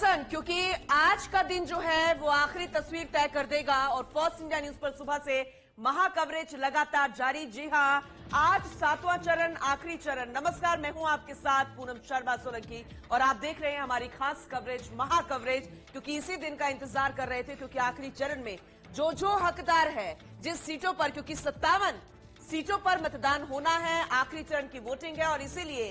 क्योंकि आज का दिन जो है वो आखिरी तस्वीर तय कर देगा और फर्स्ट इंडिया न्यूज पर सुबह से महा कवरेज लगातार जारी। जी हां, आज 7वां चरण, आखिरी चरण। नमस्कार, मैं हूं आपके साथ पूनम शर्मा सोलंकी और आप देख रहे हैं हमारी खास कवरेज, महा कवरेज, क्योंकि इसी दिन का इंतजार कर रहे थे। क्योंकि आखिरी चरण में जो हकदार है जिस सीटों पर, क्योंकि 57 सीटों पर मतदान होना है, आखिरी चरण की वोटिंग है और इसीलिए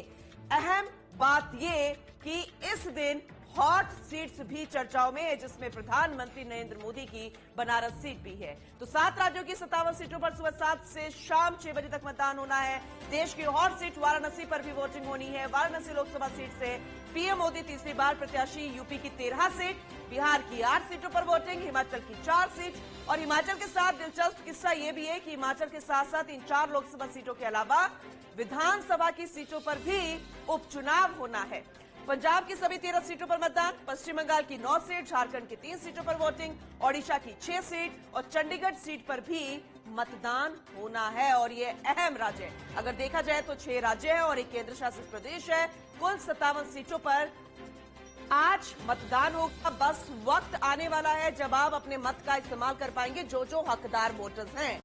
अहम बात ये कि इस दिन हॉट सीट्स भी चर्चाओं में है, जिसमें प्रधानमंत्री नरेंद्र मोदी की बनारस सीट भी है। तो 7 राज्यों की 57 सीटों पर सुबह 7 से शाम 6 बजे तक मतदान होना है। देश की हॉट सीट वाराणसी पर भी वोटिंग होनी है। वाराणसी लोकसभा सीट से पीएम मोदी तीसरी बार प्रत्याशी। यूपी की 13 सीट, बिहार की 8 सीटों पर वोटिंग, हिमाचल की 4 सीट। और हिमाचल के साथ दिलचस्प किस्सा यह भी है कि हिमाचल के साथ साथ इन 4 लोकसभा सीटों के अलावा विधानसभा की सीटों पर भी उपचुनाव होना है। पंजाब की सभी 13 सीटों पर मतदान, पश्चिम बंगाल की 9 सीट, झारखंड की 3 सीटों पर वोटिंग, ओडिशा की 6 सीट और चंडीगढ़ सीट पर भी मतदान होना है। और ये अहम राज्य है। अगर देखा जाए तो 6 राज्य है और एक केंद्र शासित प्रदेश है। कुल 57 सीटों पर आज मतदान होगा। बस वक्त आने वाला है जब आप अपने मत का इस्तेमाल कर पाएंगे, जो हकदार वोटर्स हैं।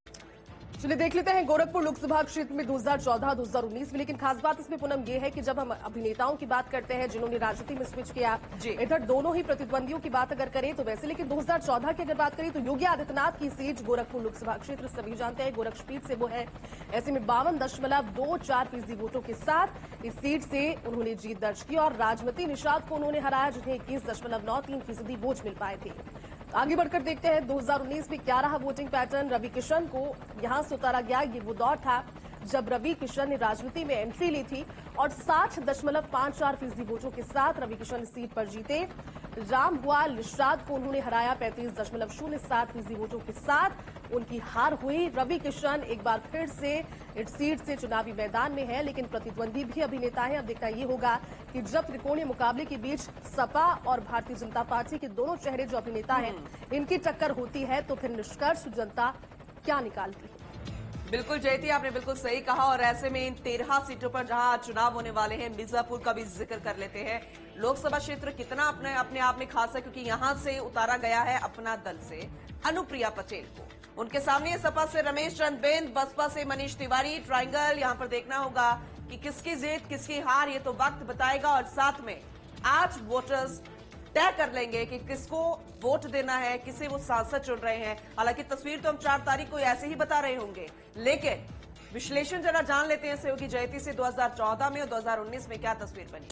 चलिए देख लेते हैं गोरखपुर लोकसभा क्षेत्र में 2014-2019 में। लेकिन खास बात इसमें पूनम ये है कि जब हम अभिनेताओं की बात करते हैं जिन्होंने राजनीति में स्विच किया, इधर दोनों ही प्रतिद्वंदियों की बात अगर करें तो वैसे, लेकिन 2014 की अगर बात करें तो योगी आदित्यनाथ की सीट गोरखपुर लोकसभा क्षेत्र सभी जानते हैं गोरखपीठ से वो है। ऐसे में 52.24% वोटों के साथ इस सीट से उन्होंने जीत दर्ज की और राजमती निषाद को उन्होंने हराया, जिन्हें 21.93% वोट मिल पाए थे। आगे बढ़कर देखते हैं 2019 में क्या रहा वोटिंग पैटर्न। रवि किशन को यहां से उतारा गया। ये वो दौर था जब रवि किशन ने राजनीति में एंट्री ली थी और 60.54% वोटों के साथ रवि किशन सीट पर जीते। रामभुआल निषाद को उन्होंने हराया 35.07% वोटों के साथ उनकी हार हुई। रवि किशन एक बार फिर से इस सीट से चुनावी मैदान में है, लेकिन प्रतिद्वंदी भी अभिनेता है। अब देखना ये होगा कि जब त्रिकोणीय मुकाबले के बीच सपा और भारतीय जनता पार्टी के दोनों चेहरे जो अभिनेता हैं, इनकी टक्कर होती है तो फिर निष्कर्ष जनता क्या निकालती है। बिल्कुल जयती, आपने बिल्कुल सही कहा। और ऐसे में इन 13 सीटों पर जहां चुनाव होने वाले हैं, मिर्जापुर का भी जिक्र कर लेते हैं। लोकसभा क्षेत्र कितना अपने आप में खास है, क्योंकि यहां से उतारा गया है अपना दल से अनुप्रिया पटेल को। उनके सामने सपा से रमेश चंद बेंद, बसपा से मनीष तिवारी। ट्रायंगल यहां पर देखना होगा कि किसकी जीत किसकी हार, ये तो वक्त बताएगा। और साथ में आज वोटर्स तय कर लेंगे कि किसको वोट देना है, किसे वो सांसद चुन रहे हैं। हालांकि तस्वीर तो हम 4 तारीख को ऐसे ही बता रहे होंगे, लेकिन विश्लेषण जरा जान लेते हैं सहयोगी जयती से 2014 में और 2019 में क्या तस्वीर बनी।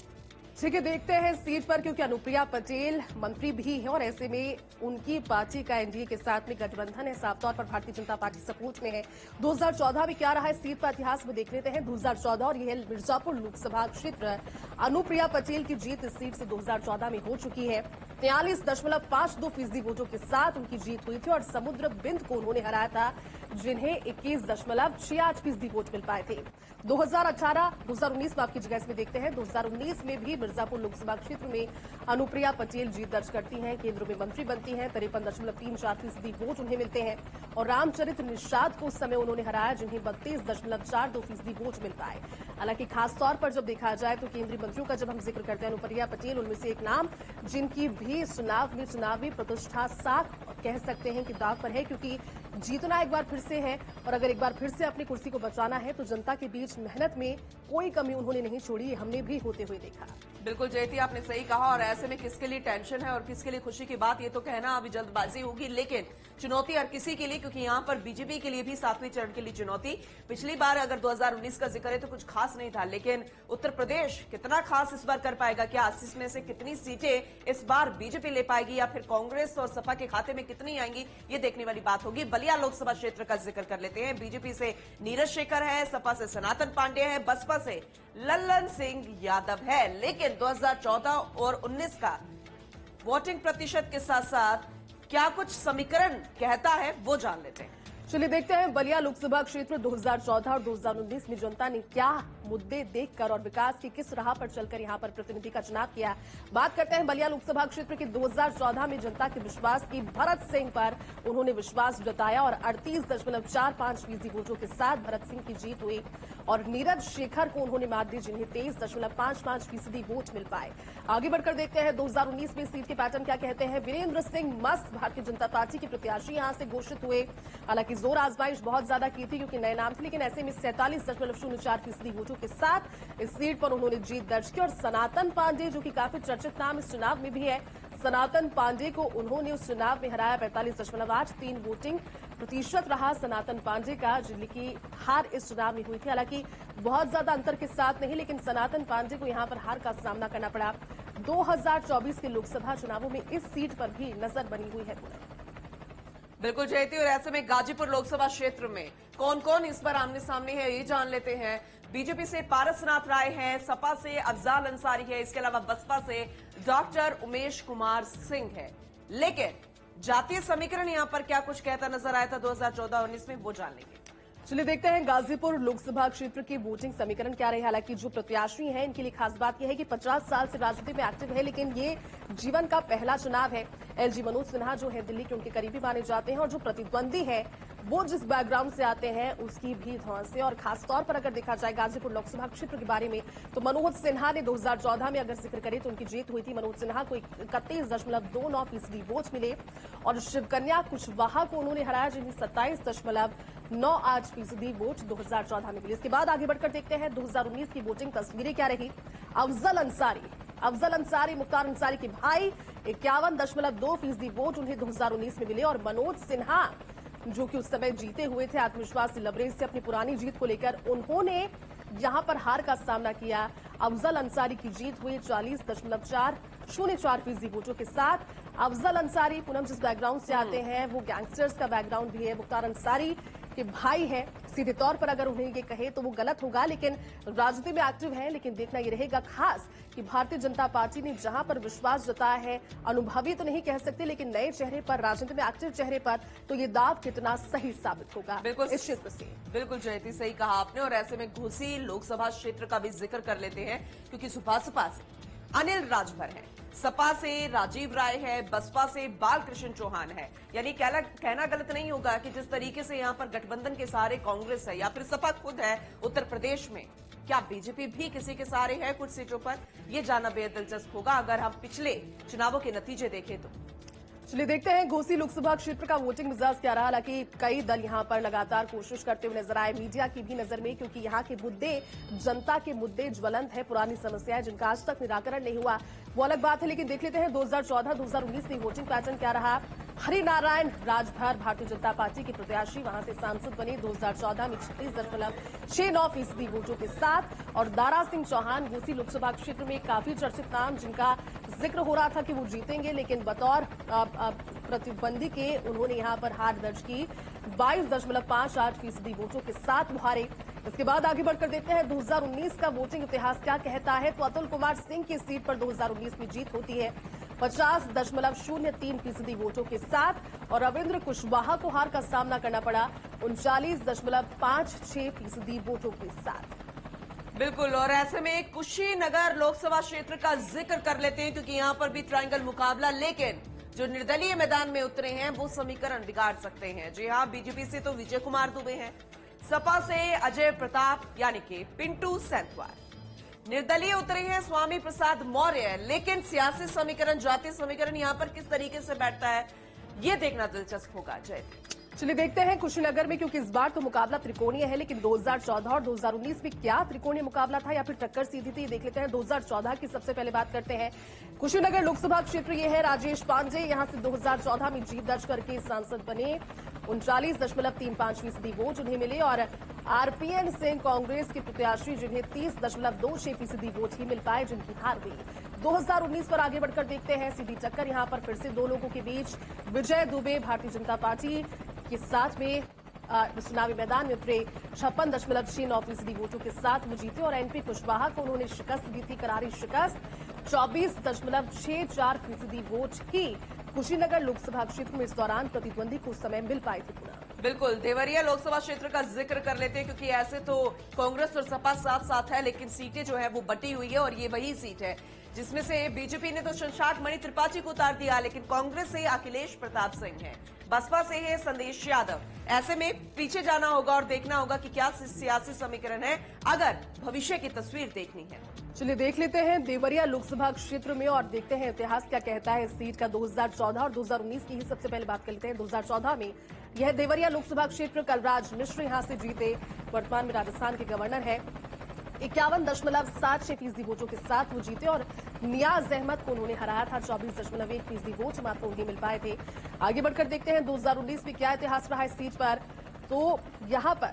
ठीक है, देखते हैं सीट पर, क्योंकि अनुप्रिया पटेल मंत्री भी हैं और ऐसे में उनकी पार्टी का एनडीए के साथ में गठबंधन है। साफ तौर पर भारतीय जनता पार्टी सपोर्ट में है। 2014 में क्या रहा है सीट पर इतिहास में देख लेते हैं। 2014 और यह मिर्जापुर लोकसभा क्षेत्र, अनुप्रिया पटेल की जीत इस सीट से 2014 में हो चुकी है। 43.52% वोटों के साथ उनकी जीत हुई थी और समुद्र बिंद को उन्होंने हराया था, जिन्हें 21.68% वोट मिल पाए थे। 2019 में आपकी जगह इसमें देखते हैं। 2019 में भी मिर्जापुर लोकसभा क्षेत्र में अनुप्रिया पटेल जीत दर्ज करती हैं, केंद्र में मंत्री बनती हैं। 53.34% वोट उन्हें मिलते हैं और रामचरित निषाद को उस समय उन्होंने हराया, जिन्हें 32.42% वोट मिल पाए। हालांकि खासतौर पर जब देखा जाए तो केंद्रीय मंत्रियों का जब हम जिक्र करते हैं अनुप्रिया पटेल, उनमें से एक नाम जिनकी भी चुनाव में चुनावी प्रतिष्ठा साख कह सकते हैं कि दाव पर है, क्योंकि जीतना एक बार फिर से है और अगर एक बार फिर से अपनी कुर्सी को बचाना है तो जनता के बीच मेहनत में कोई कमी उन्होंने नहीं छोड़ी, हमने भी होते हुए देखा। बिल्कुल जयती, आपने सही कहा। और ऐसे में किसके लिए टेंशन है और किसके लिए खुशी की बात, ये तो कहना अभी जल्दबाजी होगी, लेकिन चुनौती हर किसी के लिए, क्योंकि यहां पर बीजेपी के लिए भी 7वें चरण के लिए चुनौती। पिछली बार अगर 2019 का जिक्र है तो कुछ खास नहीं था, लेकिन उत्तर प्रदेश कितना खास इस बार कर पाएगा? क्या 80 में से कितनी सीटें इस बार बीजेपी ले पाएगी या फिर कांग्रेस और सपा के खाते में कितनी आएंगी, ये देखने वाली बात होगी। बलिया लोकसभा क्षेत्र का जिक्र कर लेते हैं। बीजेपी से नीरज शेखर है, सपा से सनातन पांडे है, बसपा से लल्लन सिंह यादव है। लेकिन 2014 और 19 का वोटिंग प्रतिशत के साथ साथ क्या कुछ समीकरण कहता है, वो जान लेते हैं। चलिए देखते हैं बलिया लोकसभा क्षेत्र 2014 और 2019 में जनता ने क्या मुद्दे देखकर और विकास की किस राह पर चलकर यहां पर प्रतिनिधि का चुनाव किया। बात करते हैं बलिया लोकसभा क्षेत्र के 2014 में जनता के विश्वास की भरत सिंह पर उन्होंने विश्वास जताया और 38.45% वोटों के साथ भरत सिंह की जीत हुई और नीरज शेखर को उन्होंने मात दी जिन्हें 23.55% वोट मिल पाए। आगे बढ़कर देखते हैं 2019 में सीट के पैटर्न क्या कहते हैं। वीरेंद्र सिंह मस्त भारतीय जनता पार्टी के प्रत्याशी यहां से घोषित हुए। हालांकि जोर आजमाइश बहुत ज्यादा की थी क्योंकि नए नाम थे, लेकिन ऐसे में 47.04% वोटों के साथ इस सीट पर उन्होंने जीत दर्ज की और सनातन पांडे जो कि काफी चर्चित नाम इस चुनाव में भी है, सनातन पांडे को उन्होंने उस चुनाव में हराया। 45.83 वोटिंग प्रतिशत रहा सनातन पांडे का, जिनकी हार इस चुनाव में हुई थी। हालांकि बहुत ज्यादा अंतर के साथ नहीं, लेकिन सनातन पांडे को यहां पर हार का सामना करना पड़ा। 2024 के लोकसभा चुनावों में इस सीट पर भी नजर बनी हुई है। बिल्कुल जयती, और ऐसे में गाजीपुर लोकसभा क्षेत्र में कौन कौन इस बार आमने सामने है ये जान लेते हैं। बीजेपी से पारसनाथ राय है, सपा से अफजाल अंसारी है, इसके अलावा बसपा से डॉक्टर उमेश कुमार सिंह है। लेकिन जातीय समीकरण यहां पर क्या कुछ कहता नजर आया था 2014-19 में, वो जान लेंगे। चलिए देखते हैं गाजीपुर लोकसभा क्षेत्र के वोटिंग समीकरण क्या रहे। हालांकि जो प्रत्याशी हैं इनके लिए खास बात यह है कि 50 साल से राजनीति में एक्टिव है, लेकिन ये जीवन का पहला चुनाव है। एलजी मनोज सिन्हा जो है दिल्ली के उनके करीबी माने जाते हैं और जो प्रतिद्वंदी है वो जिस बैकग्राउंड से आते हैं उसकी भी धौंस है। और खासतौर पर अगर देखा जाए गाजीपुर लोकसभा क्षेत्र के बारे में तो मनोज सिन्हा ने 2014 में अगर जिक्र करें तो उनकी जीत हुई थी। मनोज सिन्हा को 31.29% वोट मिले और शिवकन्या कुशवाहा को उन्होंने हराया जिन्हें 27.98% वोट 2014 में मिले। इसके बाद आगे बढ़कर देखते हैं 2019 की वोटिंग तस्वीरें क्या रही। अफजल अंसारी मुख्तार अंसारी के भाई 51.2% वोट उन्हें 2019 में मिले और मनोज सिन्हा जो कि उस समय जीते हुए थे आत्मविश्वास से लबरेज से अपनी पुरानी जीत को लेकर, उन्होंने यहां पर हार का सामना किया। अफजल अंसारी की जीत हुई 40.04% वोटों के साथ। अफजल अंसारी पूनम जिस बैकग्राउंड से आते हैं वो गैंगस्टर्स का बैकग्राउंड भी है, मुख्तार अंसारी के भाई है। सीधे तौर पर अगर उन्हें ये कहे तो वो गलत होगा, लेकिन राजनीति में एक्टिव है। लेकिन देखना ये रहेगा खास कि भारतीय जनता पार्टी ने जहां पर विश्वास जताया है, अनुभवी तो नहीं कह सकते लेकिन नए चेहरे पर, राजनीति में एक्टिव चेहरे पर, तो ये दाव कितना सही साबित होगा बिल्कुल इस क्षेत्र से। बिल्कुल जयती, सही कहा आपने। और ऐसे में घोसी लोकसभा क्षेत्र का भी जिक्र कर लेते हैं क्योंकि सपा से अनिल राजभर है, सपा से राजीव राय है, बसपा से बालकृष्ण चौहान है। यानी कहना गलत नहीं होगा कि जिस तरीके से यहां पर गठबंधन के सहारे कांग्रेस है या फिर सपा खुद है उत्तर प्रदेश में, क्या बीजेपी भी किसी के सहारे है कुछ सीटों पर, यह जानना बेहद दिलचस्प होगा अगर हम पिछले चुनावों के नतीजे देखें तो। चलिए देखते हैं घोसी लोकसभा क्षेत्र का वोटिंग मिजाज क्या रहा। हालांकि कई दल यहां पर लगातार कोशिश करते हुए नजर आए, मीडिया की भी नजर में, क्योंकि यहां के मुद्दे, जनता के मुद्दे ज्वलंत है, पुरानी समस्याएं जिनका आज तक निराकरण नहीं हुआ वो अलग बात है। लेकिन देख लेते हैं 2014-2019 में वोटिंग पैटर्न क्या रहा। हरिनारायण राजभर भारतीय जनता पार्टी के प्रत्याशी वहां से सांसद बने 2014 में 36.69% वोटों के साथ। और दारा सिंह चौहान घोसी लोकसभा क्षेत्र में काफी चर्चित नाम जिनका जिक्र हो रहा था कि वो जीतेंगे, लेकिन बतौर प्रतिद्वंदी के उन्होंने यहां पर हार दर्ज की। 22.58% वोटों के साथ वो हारे। इसके बाद आगे बढ़कर देखते हैं 2019 का वोटिंग इतिहास क्या कहता है। तो अतुल कुमार सिंह की सीट पर 2019 में जीत होती है 50.03% वोटों के साथ और रविंद्र कुशवाहा को हार का सामना करना पड़ा 39.56% वोटों के साथ। बिल्कुल, और ऐसे में कुशीनगर लोकसभा क्षेत्र का जिक्र कर लेते हैं क्योंकि यहां पर भी ट्रायंगल मुकाबला, लेकिन जो निर्दलीय मैदान में उतरे हैं वो समीकरण बिगाड़ सकते हैं। जी हां, बीजेपी से तो विजय कुमार दुबे हैं, सपा से अजय प्रताप यानी कि पिंटू सेंथवार, निर्दलीय उतरे हैं स्वामी प्रसाद मौर्य। लेकिन सियासी समीकरण, जातीय समीकरण यहां पर किस तरीके से बैठता है ये देखना दिलचस्प होगा। जय, चलिए देखते हैं कुशीनगर में, क्योंकि इस बार तो मुकाबला त्रिकोणीय है, लेकिन 2014 और 2019 में क्या त्रिकोणीय मुकाबला था या फिर टक्कर सीधी थी, देख लेते हैं। 2014 की सबसे पहले बात करते हैं। कुशीनगर लोकसभा क्षेत्र ये है, राजेश पांडे यहां से 2014 में जीत दर्ज करके सांसद बने, 39.35% वोट उन्हें मिले और आरपीएन सिंह कांग्रेस के प्रत्याशी जिन्हें 30.26% वोट ही मिल पाए, जिनकी हार हुई। 2019 पर आगे बढ़कर देखते हैं, सीधी टक्कर यहां पर फिर से दो लोगों के बीच। विजय दुबे भारतीय जनता पार्टी के साथ में चुनावी मैदान में उतरे, 56.69% वोटों के साथ वो जीते और एनपी कुशवाहा को उन्होंने शिकस्त दी थी, करारी शिकस्त। 24.64% वोट ही कुशीनगर लोकसभा क्षेत्र में इस दौरान प्रतिद्वंदी को उस समय मिल पाई थी। बिल्कुल, देवरिया लोकसभा क्षेत्र का जिक्र कर लेते हैं क्योंकि ऐसे तो कांग्रेस और सपा साथ साथ है, लेकिन सीटें जो है वो बटी हुई है और ये वही सीट है जिसमें से बीजेपी ने तो शशांक मणि त्रिपाठी को उतार दिया, लेकिन कांग्रेस से अखिलेश प्रताप सिंह है, बसपा से है संदेश यादव। ऐसे में पीछे जाना होगा और देखना होगा कि क्या सियासी समीकरण है अगर भविष्य की तस्वीर देखनी है। चलिए देख लेते हैं देवरिया लोकसभा क्षेत्र में और देखते हैं इतिहास क्या कहता है इस सीट का। 2014 और 2019 की ही सबसे पहले बात कर लेते हैं। 2014 में यह देवरिया लोकसभा क्षेत्र कलराज मिश्र यहां से जीते, वर्तमान में राजस्थान के गवर्नर है। 51.76% वोटों के साथ वो जीते और नियाज अहमद को उन्होंने हराया था। 24.1% वोट मात्र उन्हें मिल पाए थे। आगे बढ़कर देखते हैं 2019 में क्या इतिहास रहा इस सीट पर। तो यहां पर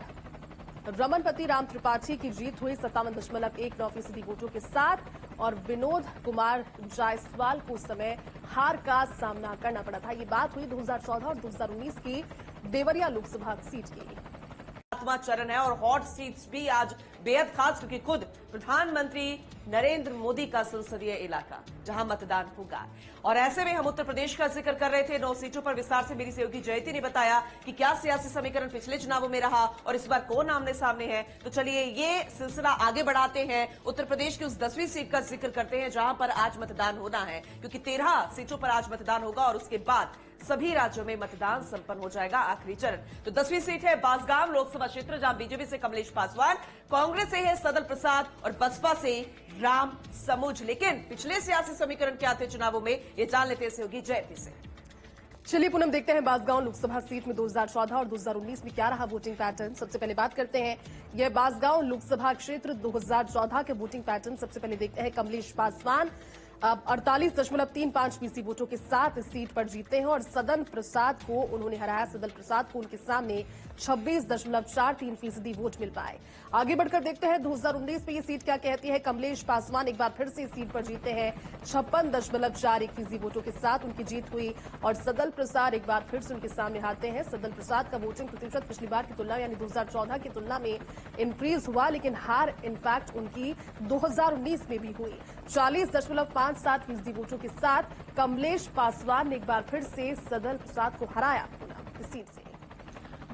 रमनपति राम त्रिपाठी की जीत हुई 57.19% वोटों के साथ और विनोद कुमार जायसवाल को उस समय हार का सामना करना पड़ा था। ये बात हुई 2014 और 2019 की देवरिया लोकसभा सीट की। 7वां चरण है और हॉट सीट्स भी आज बेहद खास क्योंकि खुद प्रधानमंत्री नरेंद्र मोदी का संसदीय इलाका जहां मतदान होगा। और ऐसे में हम उत्तर प्रदेश का जिक्र कर रहे थे। 9 सीटों पर विस्तार से मेरी सहयोगी जयती ने बताया कि क्या सियासी समीकरण पिछले चुनावों में रहा और इस बार कौन आमने सामने है। तो चलिए ये सिलसिला आगे बढ़ाते हैं। उत्तर प्रदेश की उस 10वीं सीट का जिक्र करते हैं जहां पर आज मतदान होना है क्योंकि 13 सीटों पर आज मतदान होगा और उसके बाद सभी राज्यों में मतदान संपन्न हो जाएगा आखिरी चरण। तो 10वीं सीट है बांसगांव लोकसभा क्षेत्र जहां बीजेपी से कमलेश पासवान, कांग्रेस से है सदल प्रसाद और बसपा से राम समुज। लेकिन पिछले सियासी समीकरण क्या थे चुनावों में, ये जान लेते हैं सहयोगी जयती से। चलिए पूनम देखते हैं बांसगांव लोकसभा सीट में 2014 और 2019 में क्या रहा वोटिंग पैटर्न। सबसे पहले बात करते हैं यह बांसगांव लोकसभा क्षेत्र 2014 के वोटिंग पैटर्न। सबसे पहले देखते हैं कमलेश पासवान 48.35% वोटों के साथ इस सीट पर जीते हैं और सदन प्रसाद को उन्होंने हराया। सदन प्रसाद को उनके सामने 26.43% वोट मिल पाए। आगे बढ़कर देखते हैं 2019 में ये सीट क्या कहती है। कमलेश पासवान एक बार फिर से इस सीट पर जीते हैं 56.41% वोटों के साथ उनकी जीत हुई और सदल प्रसाद एक बार फिर से उनके सामने हारते हैं। सदल प्रसाद का वोटिंग प्रतिशत पिछली बार की तुलना यानी 2014 की तुलना में इंक्रीज हुआ, लेकिन हार इनफैक्ट उनकी 2019 में भी हुई। 40.57% वोटों के साथ कमलेश पासवान ने एक बार फिर से सदल प्रसाद को हराया इस सीट से।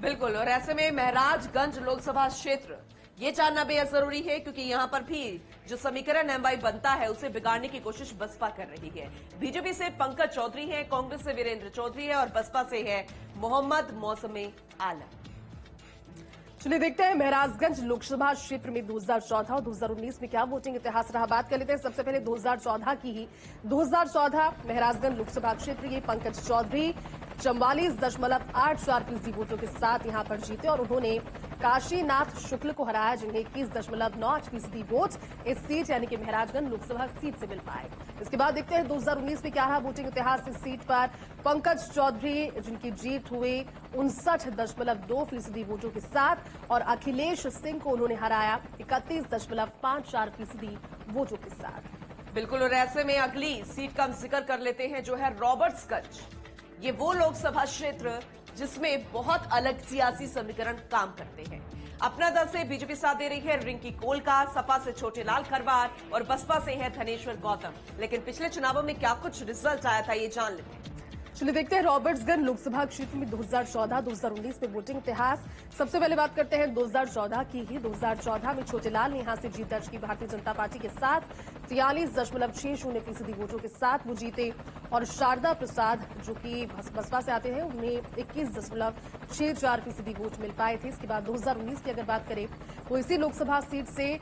बिल्कुल, और ऐसे में महराजगंज लोकसभा क्षेत्र ये जानना बेहद जरूरी है क्योंकि यहां पर भी जो समीकरण एमवाई बनता है उसे बिगाड़ने की कोशिश बसपा कर रही है। बीजेपी से पंकज चौधरी है, कांग्रेस से वीरेंद्र चौधरी है और बसपा से है मोहम्मद मौसमी आलम। चलिए देखते हैं महराजगंज लोकसभा क्षेत्र में 2014 और 2019 में क्या वोटिंग इतिहास रहा। बात कर लेते हैं सबसे पहले 2014 की ही। 2014 महराजगंज लोकसभा क्षेत्र ये पंकज चौधरी 44.84% वोटों के साथ यहां पर जीते और उन्होंने काशीनाथ शुक्ल को हराया जिन्हें 21.98% वोट इस सीट यानी कि महराजगंज लोकसभा सीट से मिल पाए। इसके बाद देखते हैं 2019 में क्या रहा वोटिंग इतिहास इस सीट पर। पंकज चौधरी जिनकी जीत हुई 59.2% वोटों के साथ और अखिलेश सिंह को उन्होंने हराया 31.54% वोटों के साथ। बिल्कुल, और ऐसे में अगली सीट का हम जिक्र कर लेते हैं जो है रॉबर्ट्सगंज। ये वो लोकसभा क्षेत्र जिसमें बहुत अलग सियासी समीकरण काम करते हैं। अपना दल से बीजेपी साथ दे रही है रिंकी कोलका, सपा से छोटेलाल खरवार और बसपा से है धनेश्वर गौतम। लेकिन पिछले चुनावों में क्या कुछ रिजल्ट आया था ये जान लेते हैं। चलिए देखते हैं रॉबर्ट्सगंज लोकसभा क्षेत्र में 2014-2019 में वोटिंग इतिहास। सबसे पहले बात करते हैं 2014 की ही। 2014 में छोटेलाल ने यहां से जीत दर्ज की भारतीय जनता पार्टी के साथ 43.60% वोटों के साथ वो जीते और शारदा प्रसाद जो कि बसपा से आते हैं उन्हें 21.64% वोट मिल पाए थे। इसके बाद 2019 की अगर बात करें तो इसी लोकसभा सीट से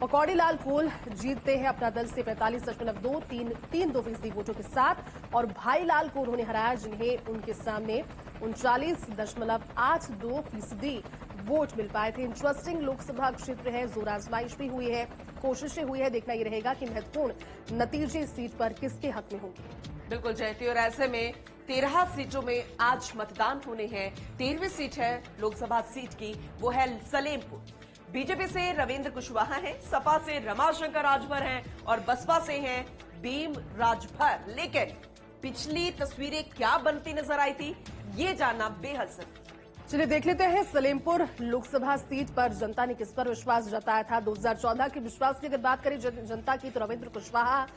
पकौड़ी लाल कोल जीतते हैं अपना दल से 45.232% वोटों के साथ और भाई लाल को उन्होंने हराया जिन्हें उनके सामने 39.82% वोट मिल पाए थे। इंटरेस्टिंग लोकसभा क्षेत्र है, जोर आजमाइश भी हुई है, कोशिशें हुई है। देखना ये रहेगा कि महत्वपूर्ण नतीजे इस सीट पर किसके हक में होंगे। बिल्कुल जयती, और ऐसे में 13 सीटों में आज मतदान होने हैं। 13वीं सीट है लोकसभा सीट की, वो है सलेमपुर। बीजेपी से रविंद्र कुशवाहा हैं, सपा से रमाशंकर राजभर हैं और बसपा से हैं भीम राजभर। लेकिन पिछली तस्वीरें क्या बनती नजर आई थी ये जानना बेहद जरूरी। चलिए देख लेते हैं सलेमपुर लोकसभा सीट पर जनता ने किस पर विश्वास जताया था। 2014 के विश्वास की अगर बात करें जनता की, तो रविंद्र कुशवाहा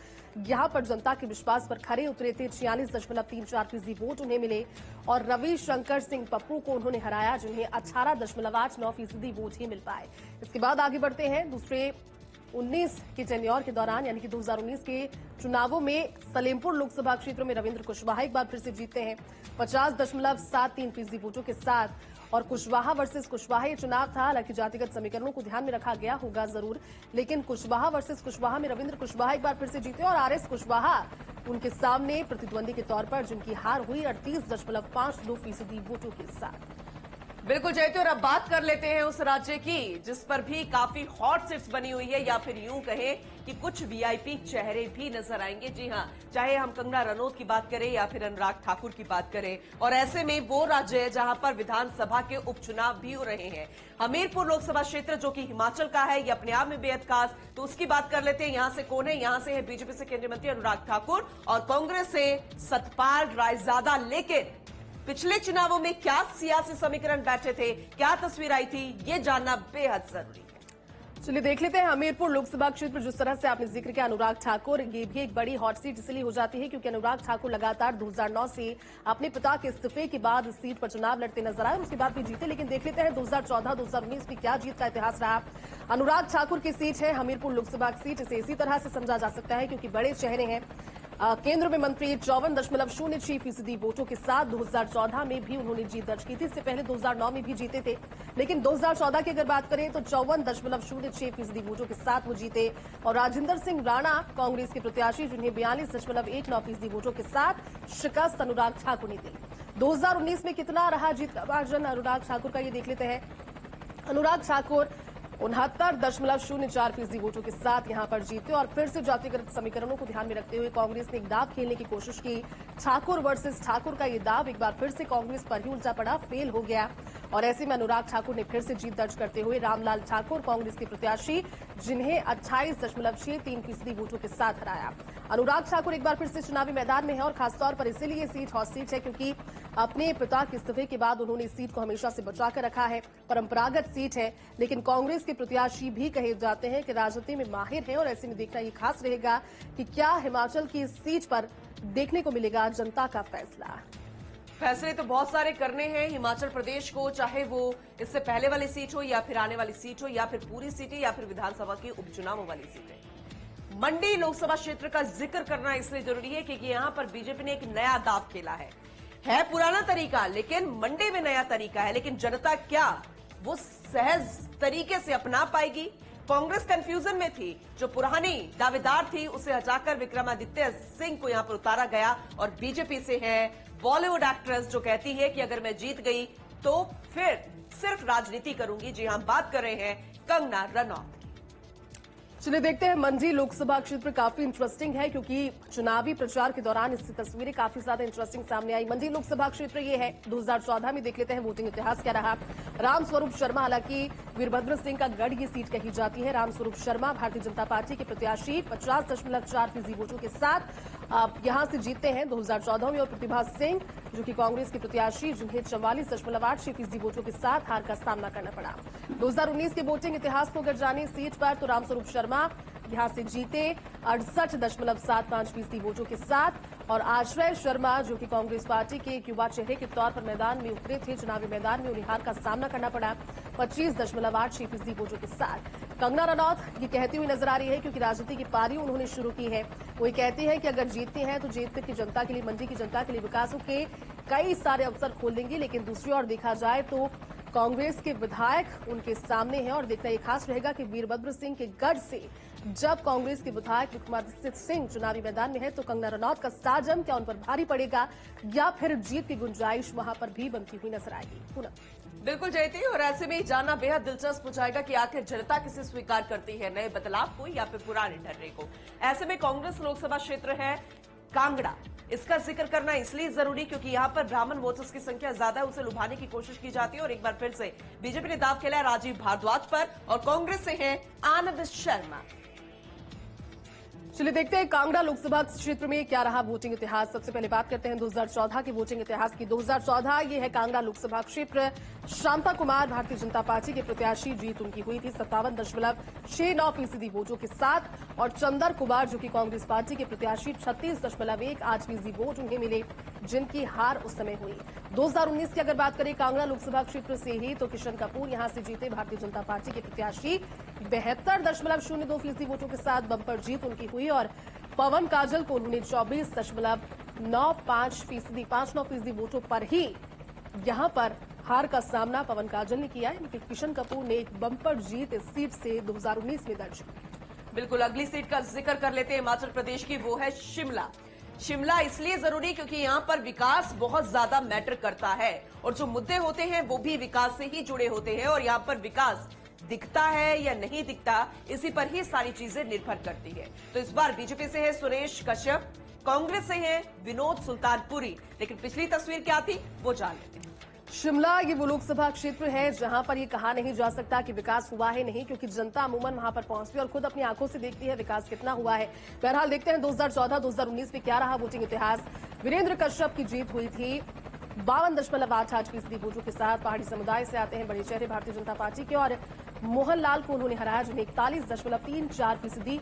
यहां पर जनता के विश्वास पर खरे उतरे थे। 46.34% वोट उन्हें मिले और रविशंकर सिंह पप्पू को उन्होंने हराया, जिन्हें 18.89% वोट ही मिल पाए। इसके बाद आगे बढ़ते हैं दूसरे 19 के टेन्योर के दौरान, यानी कि 2019 के चुनावों में सलेमपुर लोकसभा क्षेत्र में रविंद्र कुशवाहा एक बार फिर से जीतते हैं 50.73% वोटों के साथ। और कुशवाहा वर्सेस कुशवाहा ये चुनाव था। हालांकि जातिगत समीकरणों को ध्यान में रखा गया होगा जरूर, लेकिन कुशवाहा वर्सेस कुशवाहा में रविंद्र कुशवाहा एक बार फिर से जीते और आरएस कुशवाहा उनके सामने प्रतिद्वंदी के तौर पर, जिनकी हार हुई 38.52% वोटों के साथ। बिल्कुल जयती, और अब बात कर लेते हैं उस राज्य की जिस पर भी काफी हॉट सीट्स बनी हुई है, या फिर यूं कहें कि कुछ वीआईपी चेहरे भी नजर आएंगे। जी हां, चाहे हम कंगना रनौत की बात करें या फिर अनुराग ठाकुर की बात करें, और ऐसे में वो राज्य है जहां पर विधानसभा के उपचुनाव भी हो रहे हैं। हमीरपुर लोकसभा क्षेत्र जो कि हिमाचल का है, ये अपने आप में बेहद खास, तो उसकी बात कर लेते हैं। यहां से कौन है? यहां से है बीजेपी से केंद्रीय मंत्री अनुराग ठाकुर और कांग्रेस से सतपाल रायजादा। लेकिन पिछले चुनावों में क्या सियासी समीकरण बैठे थे, क्या तस्वीर आई थी, ये जानना बेहद जरूरी है। चलिए देख लेते हैं हमीरपुर लोकसभा क्षेत्र, जिस तरह से आपने जिक्र किया अनुराग ठाकुर, ये भी एक बड़ी हॉट सीट इसलिए हो जाती है क्योंकि अनुराग ठाकुर लगातार 2009 से अपने पिता के इस्तीफे के बाद इस सीट पर चुनाव लड़ते नजर आए और उसके बाद भी जीते। लेकिन देख लेते हैं 2014-2019 में क्या जीत का इतिहास रहा। अनुराग ठाकुर की सीट है हमीरपुर लोकसभा की सीट। इसे इसी तरह से समझा जा सकता है क्योंकि बड़े चेहरे हैं। केंद्र में मंत्री 54.06% वोटों के साथ 2014 में भी उन्होंने जीत दर्ज की थी। इससे पहले 2009 में भी जीते थे, लेकिन 2014 की अगर बात करें तो 54.06% वोटों के साथ वो जीते। और राजेंद्र सिंह राणा कांग्रेस के प्रत्याशी, जिन्हें 42.19% वोटों के साथ शिकस्त अनुराग ठाकुर ने दी। 2019 में कितना रहा जीत का मार्जिन अनुराग ठाकुर का, ये देख लेते हैं। अनुराग ठाकुर 69.04% वोटों के साथ यहां पर जीते और फिर से जातिगत समीकरणों को ध्यान में रखते हुए कांग्रेस ने एक दाव खेलने की कोशिश की। ठाकुर वर्सेस ठाकुर का ये दाव एक बार फिर से कांग्रेस पर ही उल्टा पड़ा, फेल हो गया और ऐसे में अनुराग ठाकुर ने फिर से जीत दर्ज करते हुए रामलाल ठाकुर कांग्रेस के प्रत्याशी, जिन्हें 28.63% वोटों के साथ हराया। अनुराग ठाकुर एक बार फिर से चुनावी मैदान में है और खासतौर पर इसीलिए ये सीट हॉट सीट है क्योंकि अपने पिता के इस्तीफे के बाद उन्होंने इस सीट को हमेशा से बचाकर रखा है। परंपरागत सीट है, लेकिन कांग्रेस के प्रत्याशी भी कहे जाते हैं कि राजनीति में माहिर हैं और ऐसे में देखना ये खास रहेगा कि क्या हिमाचल की इस सीट पर देखने को मिलेगा जनता का फैसला। फैसले तो बहुत सारे करने हैं हिमाचल प्रदेश को, चाहे वो इससे पहले वाली सीट हो या फिर आने वाली सीट हो या फिर पूरी सीटें या फिर विधानसभा के उपचुनावों वाली सीटें। मंडी लोकसभा क्षेत्र का जिक्र करना इसलिए जरूरी है क्योंकि यहां पर बीजेपी ने एक नया दांव खेला है पुराना तरीका, लेकिन मंडी में नया तरीका है। लेकिन जनता क्या वो सहज तरीके से अपना पाएगी? कांग्रेस कंफ्यूजन में थी, जो पुरानी दावेदार थी उसे हटाकर विक्रमादित्य सिंह को यहां पर उतारा गया और बीजेपी से है बॉलीवुड एक्ट्रेस जो कहती है कि अगर मैं जीत गई तो फिर सिर्फ राजनीति करूंगी। जी हां, बात कर रहे हैं कंगना रनौत। चलिए देखते हैं मंडी लोकसभा क्षेत्र काफी इंटरेस्टिंग है क्योंकि चुनावी प्रचार के दौरान इसकी तस्वीरें काफी ज्यादा इंटरेस्टिंग सामने आई। मंडी लोकसभा क्षेत्र ये है 2014 में, देख लेते हैं वोटिंग इतिहास क्या रहा। रामस्वरूप शर्मा, हालांकि वीरभद्र सिंह का गढ़ ये सीट कही जाती है। रामस्वरूप शर्मा भारतीय जनता पार्टी के प्रत्याशी 50.4% वोटों के साथ यहां से जीतते हैं 2014 में। और प्रतिभा सिंह जो कि कांग्रेस के प्रत्याशी, जिन्हें 44.86% वोटों के साथ हार का सामना करना पड़ा। 2019 के वोटिंग इतिहास को अगर जाने सीट पर, तो रामस्वरूप शर्मा यहां से जीते 68.75% वोटों के साथ। और आश्रय शर्मा जो कि कांग्रेस पार्टी के एक युवा चेहरे के तौर पर मैदान में उतरे थे, चुनावी मैदान में उन्हें हार का सामना करना पड़ा 25.86% वोटों के साथ। कंगना रनौत ये कहती हुई नजर आ रही है क्योंकि राजनीति की पारी उन्होंने शुरू की है। वो ये कहती है कि अगर जीतती हैं तो जीत की जनता के लिए, मंडी की जनता के लिए विकासों के कई सारे अवसर खोल देंगी। लेकिन दूसरी ओर देखा जाए तो कांग्रेस के विधायक उनके सामने हैं और देखना ये खास रहेगा कि वीरभद्र सिंह के गढ़ से जब कांग्रेस के विधायक विक्रमादित्य सिंह चुनावी मैदान में है तो कंगना रनौत का स्टारडम क्या उन पर भारी पड़ेगा या फिर जीत की गुंजाइश वहां पर भी बनती हुई नजर आएगी। बिल्कुल जयती, और ऐसे में जानना बेहद दिलचस्प हो जाएगा कि आखिर जनता किसे स्वीकार करती है, नए बदलाव को या फिर पुराने ढर्रे को। ऐसे में कांग्रेस लोकसभा क्षेत्र है कांगड़ा, इसका जिक्र करना इसलिए जरूरी क्योंकि यहां पर ब्राह्मण वोटर्स की संख्या ज्यादा है, उसे लुभाने की कोशिश की जाती है। और एक बार फिर से बीजेपी ने दाव खेला है राजीव भारद्वाज पर और कांग्रेस से हैं आनंद शर्मा। चलिए देखते हैं कांगड़ा लोकसभा क्षेत्र में क्या रहा वोटिंग इतिहास। सबसे पहले बात करते हैं 2014 के वोटिंग इतिहास की। 2014 ये है कांगड़ा लोकसभा क्षेत्र। शांता कुमार भारतीय जनता पार्टी के प्रत्याशी, जीत उनकी हुई थी 57.69% वोटों के साथ। और चंदर कुमार जो कि कांग्रेस पार्टी के प्रत्याशी 36.18% वोट उन्हें मिले, जिनकी हार उस समय हुई। 2019 की अगर बात करें कांगड़ा लोकसभा क्षेत्र से ही, तो किशन कपूर यहां से जीते भारतीय जनता पार्टी के प्रत्याशी 72.02% वोटों के साथ बंपर जीत उनकी हुई। और पवन काजल को उन्होंने 24.95% वोटों पर ही यहां पर हार का सामना पवन काजल ने किया है। लेकिन किशन कपूर ने एक बंपर जीत इस सीट से 2019 में दर्ज की। बिल्कुल, अगली सीट का जिक्र कर लेते हैं हिमाचल प्रदेश की, वो है शिमला। शिमला इसलिए जरूरी क्योंकि यहां पर विकास बहुत ज्यादा मैटर करता है और जो मुद्दे होते हैं वो भी विकास से ही जुड़े होते हैं। और यहां पर विकास दिखता है या नहीं दिखता, इसी पर ही सारी चीजें निर्भर करती है। तो इस बार बीजेपी से है सुरेश कश्यप, कांग्रेस से है विनोद सुल्तानपुरी। लेकिन पिछली तस्वीर क्या थी वो जान लेते हैं। शिमला ये वो लोकसभा क्षेत्र है जहां पर ये कहा नहीं जा सकता कि विकास हुआ है नहीं, क्योंकि जनता अमूमन वहां पर पहुंचती है और खुद अपनी आंखों से देखती है विकास कितना हुआ है। बहरहाल देखते हैं 2014-2019 में क्या रहा वोटिंग इतिहास। वीरेंद्र कश्यप की जीत हुई थी 52.88% वोटों के साथ। पहाड़ी समुदाय से आते हैं बड़े चेहरे भारतीय जनता पार्टी के, और मोहनलाल को उन्होंने हराया, जिन्हें 41.34%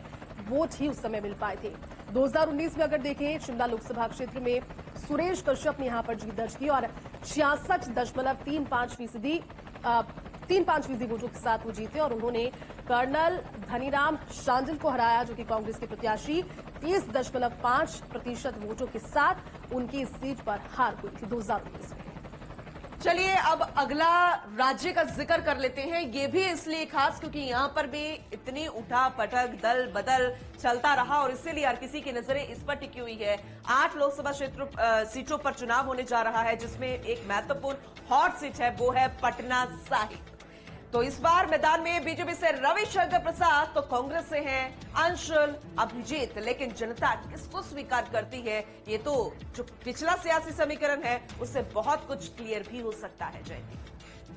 वोट ही उस समय मिल पाए थे। 2019 में अगर देखें शिमला लोकसभा क्षेत्र में सुरेश कश्यप ने यहां पर जीत दर्ज की और 66.35% वोटों के साथ वो जीते। और उन्होंने कर्नल धनीराम शांडिल को हराया, जो कि कांग्रेस के प्रत्याशी 30.5% वोटों के साथ उनकी इस सीट पर हार हुई थी 2019 में। चलिए अब अगला राज्य का जिक्र कर लेते हैं। ये भी इसलिए खास क्योंकि यहां पर भी इतनी उठा पटक दल बदल चलता रहा और इसीलिए हर किसी की नजरें इस पर टिकी हुई है। 8 लोकसभा क्षेत्र सीटों पर चुनाव होने जा रहा है, जिसमें एक महत्वपूर्ण हॉट सीट है, वो है पटना साहिब। तो इस बार मैदान में बीजेपी से रविशंकर प्रसाद, तो कांग्रेस से हैं अंशुल अभिजीत। लेकिन जनता किसको स्वीकार करती है, ये तो जो पिछला सियासी समीकरण है उससे बहुत कुछ क्लियर भी हो सकता है। जयदीप,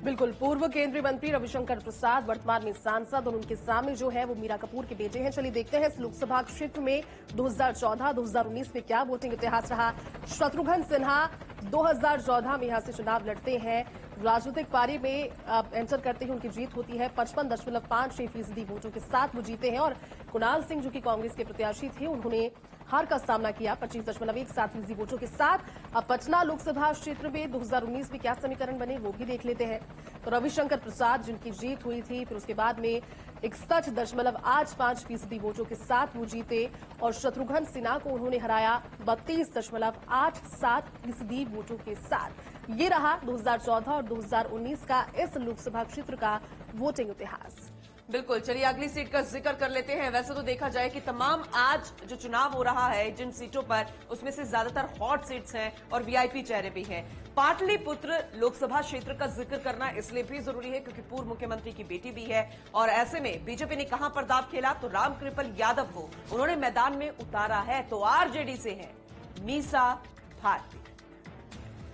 बिल्कुल, पूर्व केंद्रीय मंत्री रविशंकर प्रसाद वर्तमान में सांसद, और उनके सामने जो है वो मीरा कपूर के बेटे हैं। चलिए देखते हैं इस लोकसभा क्षेत्र में 2014-2019 में क्या वोटिंग इतिहास रहा। शत्रुघ्न सिन्हा 2014 में यहां से चुनाव लड़ते हैं, राजनीतिक पारी में एंटर करते ही उनकी जीत होती है 55.56% वोटों के साथ वो जीते हैं। और कुणाल सिंह जो कि कांग्रेस के प्रत्याशी थे, उन्होंने हार का सामना किया 25.17% वोटों के साथ। अब पटना लोकसभा क्षेत्र में 2019 में क्या समीकरण बने वो भी देख लेते हैं। तो रविशंकर प्रसाद जिनकी जीत हुई थी, फिर उसके बाद में 61.85% वोटों के साथ वो जीते। और शत्रुघ्न सिन्हा को उन्होंने हराया 32.87% वोटों के साथ। ये रहा 2014 और 2019 का इस लोकसभा क्षेत्र का वोटिंग इतिहास। बिल्कुल, चलिए अगली सीट का जिक्र कर लेते हैं। वैसे तो देखा जाए कि तमाम आज जो चुनाव हो रहा है जिन सीटों पर, उसमें से ज्यादातर हॉट सीट्स हैं और वीआईपी चेहरे भी हैं। पाटलिपुत्र लोकसभा क्षेत्र का जिक्र करना इसलिए भी जरूरी है क्योंकि पूर्व मुख्यमंत्री की बेटी भी है। और ऐसे में बीजेपी ने कहां पर दांव खेला, तो रामकृपाल यादव को उन्होंने मैदान में उतारा है। तो आरजेडी से है मीसा भारती।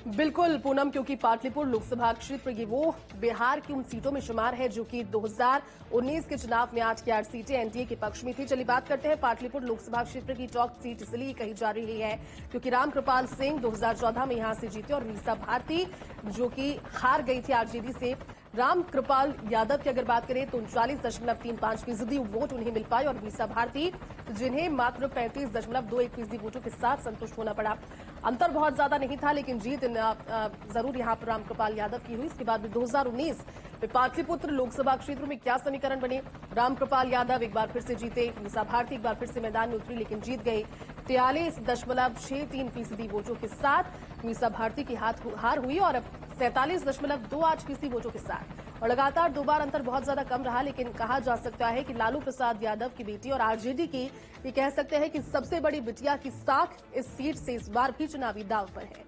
बिल्कुल पूनम, क्योंकि पाटलिपुत्र लोकसभा क्षेत्र ये वो बिहार की उन सीटों में शुमार है जो कि 2019 के चुनाव में 8 की 8 सीटें एनडीए के पक्ष में थी। चलिए बात करते हैं पाटलिपुत्र लोकसभा क्षेत्र की टॉप सीट इसलिए कही जा रही है क्योंकि रामकृपाल सिंह 2014 में यहां से जीते और मीसा भारती जो कि हार गई थी आरजेडी से। रामकृपाल यादव की अगर बात करें तो 39.35% वोट उन्हें मिल पाए और मीसा भारती जिन्हें मात्र 35.21% वोटों के साथ संतुष्ट होना पड़ा। अंतर बहुत ज्यादा नहीं था, लेकिन जीत जरूर यहां पर रामकृपाल यादव की हुई। इसके बाद में 2019 में पाटलिपुत्र लोकसभा क्षेत्र में क्या समीकरण बने। रामकृपाल यादव एक बार फिर से जीते, मीसा भारती एक बार फिर से मैदान में उतरी लेकिन जीत गई 43.63% वोटों के साथ। मीसा भारती की हार हुई और 47.28% वोटों के साथ। और लगातार 2 बार अंतर बहुत ज्यादा कम रहा, लेकिन कहा जा सकता है कि लालू प्रसाद यादव की बेटी और आरजेडी की ये कह सकते हैं कि सबसे बड़ी बिटिया की साख इस सीट से इस बार भी चुनावी दांव पर है।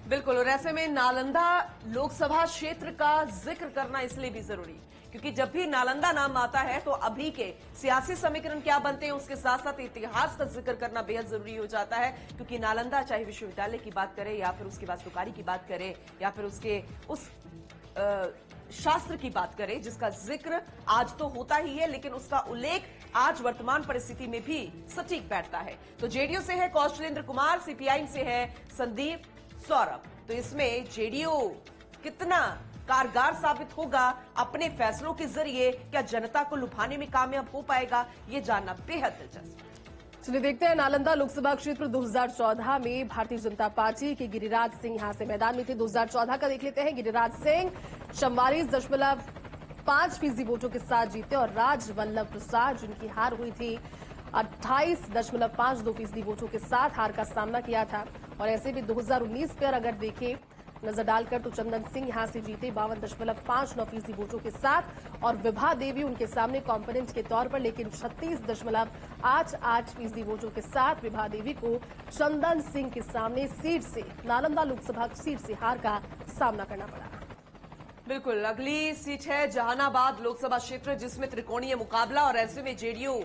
बिल्कुल, और ऐसे में नालंदा लोकसभा क्षेत्र का जिक्र करना इसलिए भी जरूरी क्योंकि जब भी नालंदा नाम आता है तो अभी के सियासी समीकरण क्या बनते हैं उसके साथ साथ इतिहास का जिक्र करना बेहद जरूरी हो जाता है। क्योंकि नालंदा चाहे विश्वविद्यालय की बात करें या फिर उसकी वास्तुकारी की बात करें या फिर उसके उस शास्त्र की बात करें, जिसका जिक्र आज तो होता ही है, लेकिन उसका उल्लेख आज वर्तमान परिस्थिति में भी सटीक बैठता है। तो जेडीयू से है कौशलेंद्र कुमार, सीपीआई से है संदीप सौरभ। तो इसमें जेडीयू कितना कारगर साबित होगा अपने फैसलों के जरिए, क्या जनता को लुभाने में कामयाब हो पाएगा, ये जानना बेहद दिलचस्प है। चलिए देखते हैं, नालंदा लोकसभा क्षेत्र 2014 में भारतीय जनता पार्टी के गिरिराज सिंह यहां से मैदान में थे। 2014 का देख लेते हैं। गिरिराज सिंह 44.5% वोटों के साथ जीते और राज वल्लभ प्रसाद, जिनकी हार हुई थी, 28.52% वोटों के साथ हार का सामना किया था। और ऐसे भी 2019 पर अगर देखें नजर डालकर, तो चंदन सिंह यहां से जीते 52.59% वोटों के साथ और विभा देवी उनके सामने कॉम्पोनेंट के तौर पर, लेकिन 36.88% वोटों के साथ विभा देवी को चंदन सिंह के सामने सीट से, नालंदा लोकसभा सीट से हार का सामना करना पड़ा। बिल्कुल, अगली सीट है जहानाबाद लोकसभा क्षेत्र, जिसमें त्रिकोणीय मुकाबला, और ऐसे में जेडीयू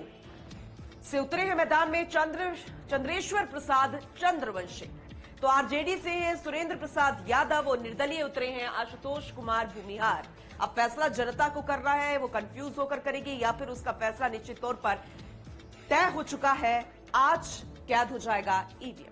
से उतरे हैं मैदान में चंद्रेश्वर प्रसाद चंद्रवंशी। तो आरजेडी से हैं सुरेंद्र प्रसाद यादव और निर्दलीय उतरे हैं आशुतोष कुमार भूमिहार। अब फैसला जनता को कर रहा है, वो कंफ्यूज होकर करेगी या फिर उसका फैसला निश्चित तौर पर तय हो चुका है। आज कैद हो जाएगा ईवीएम।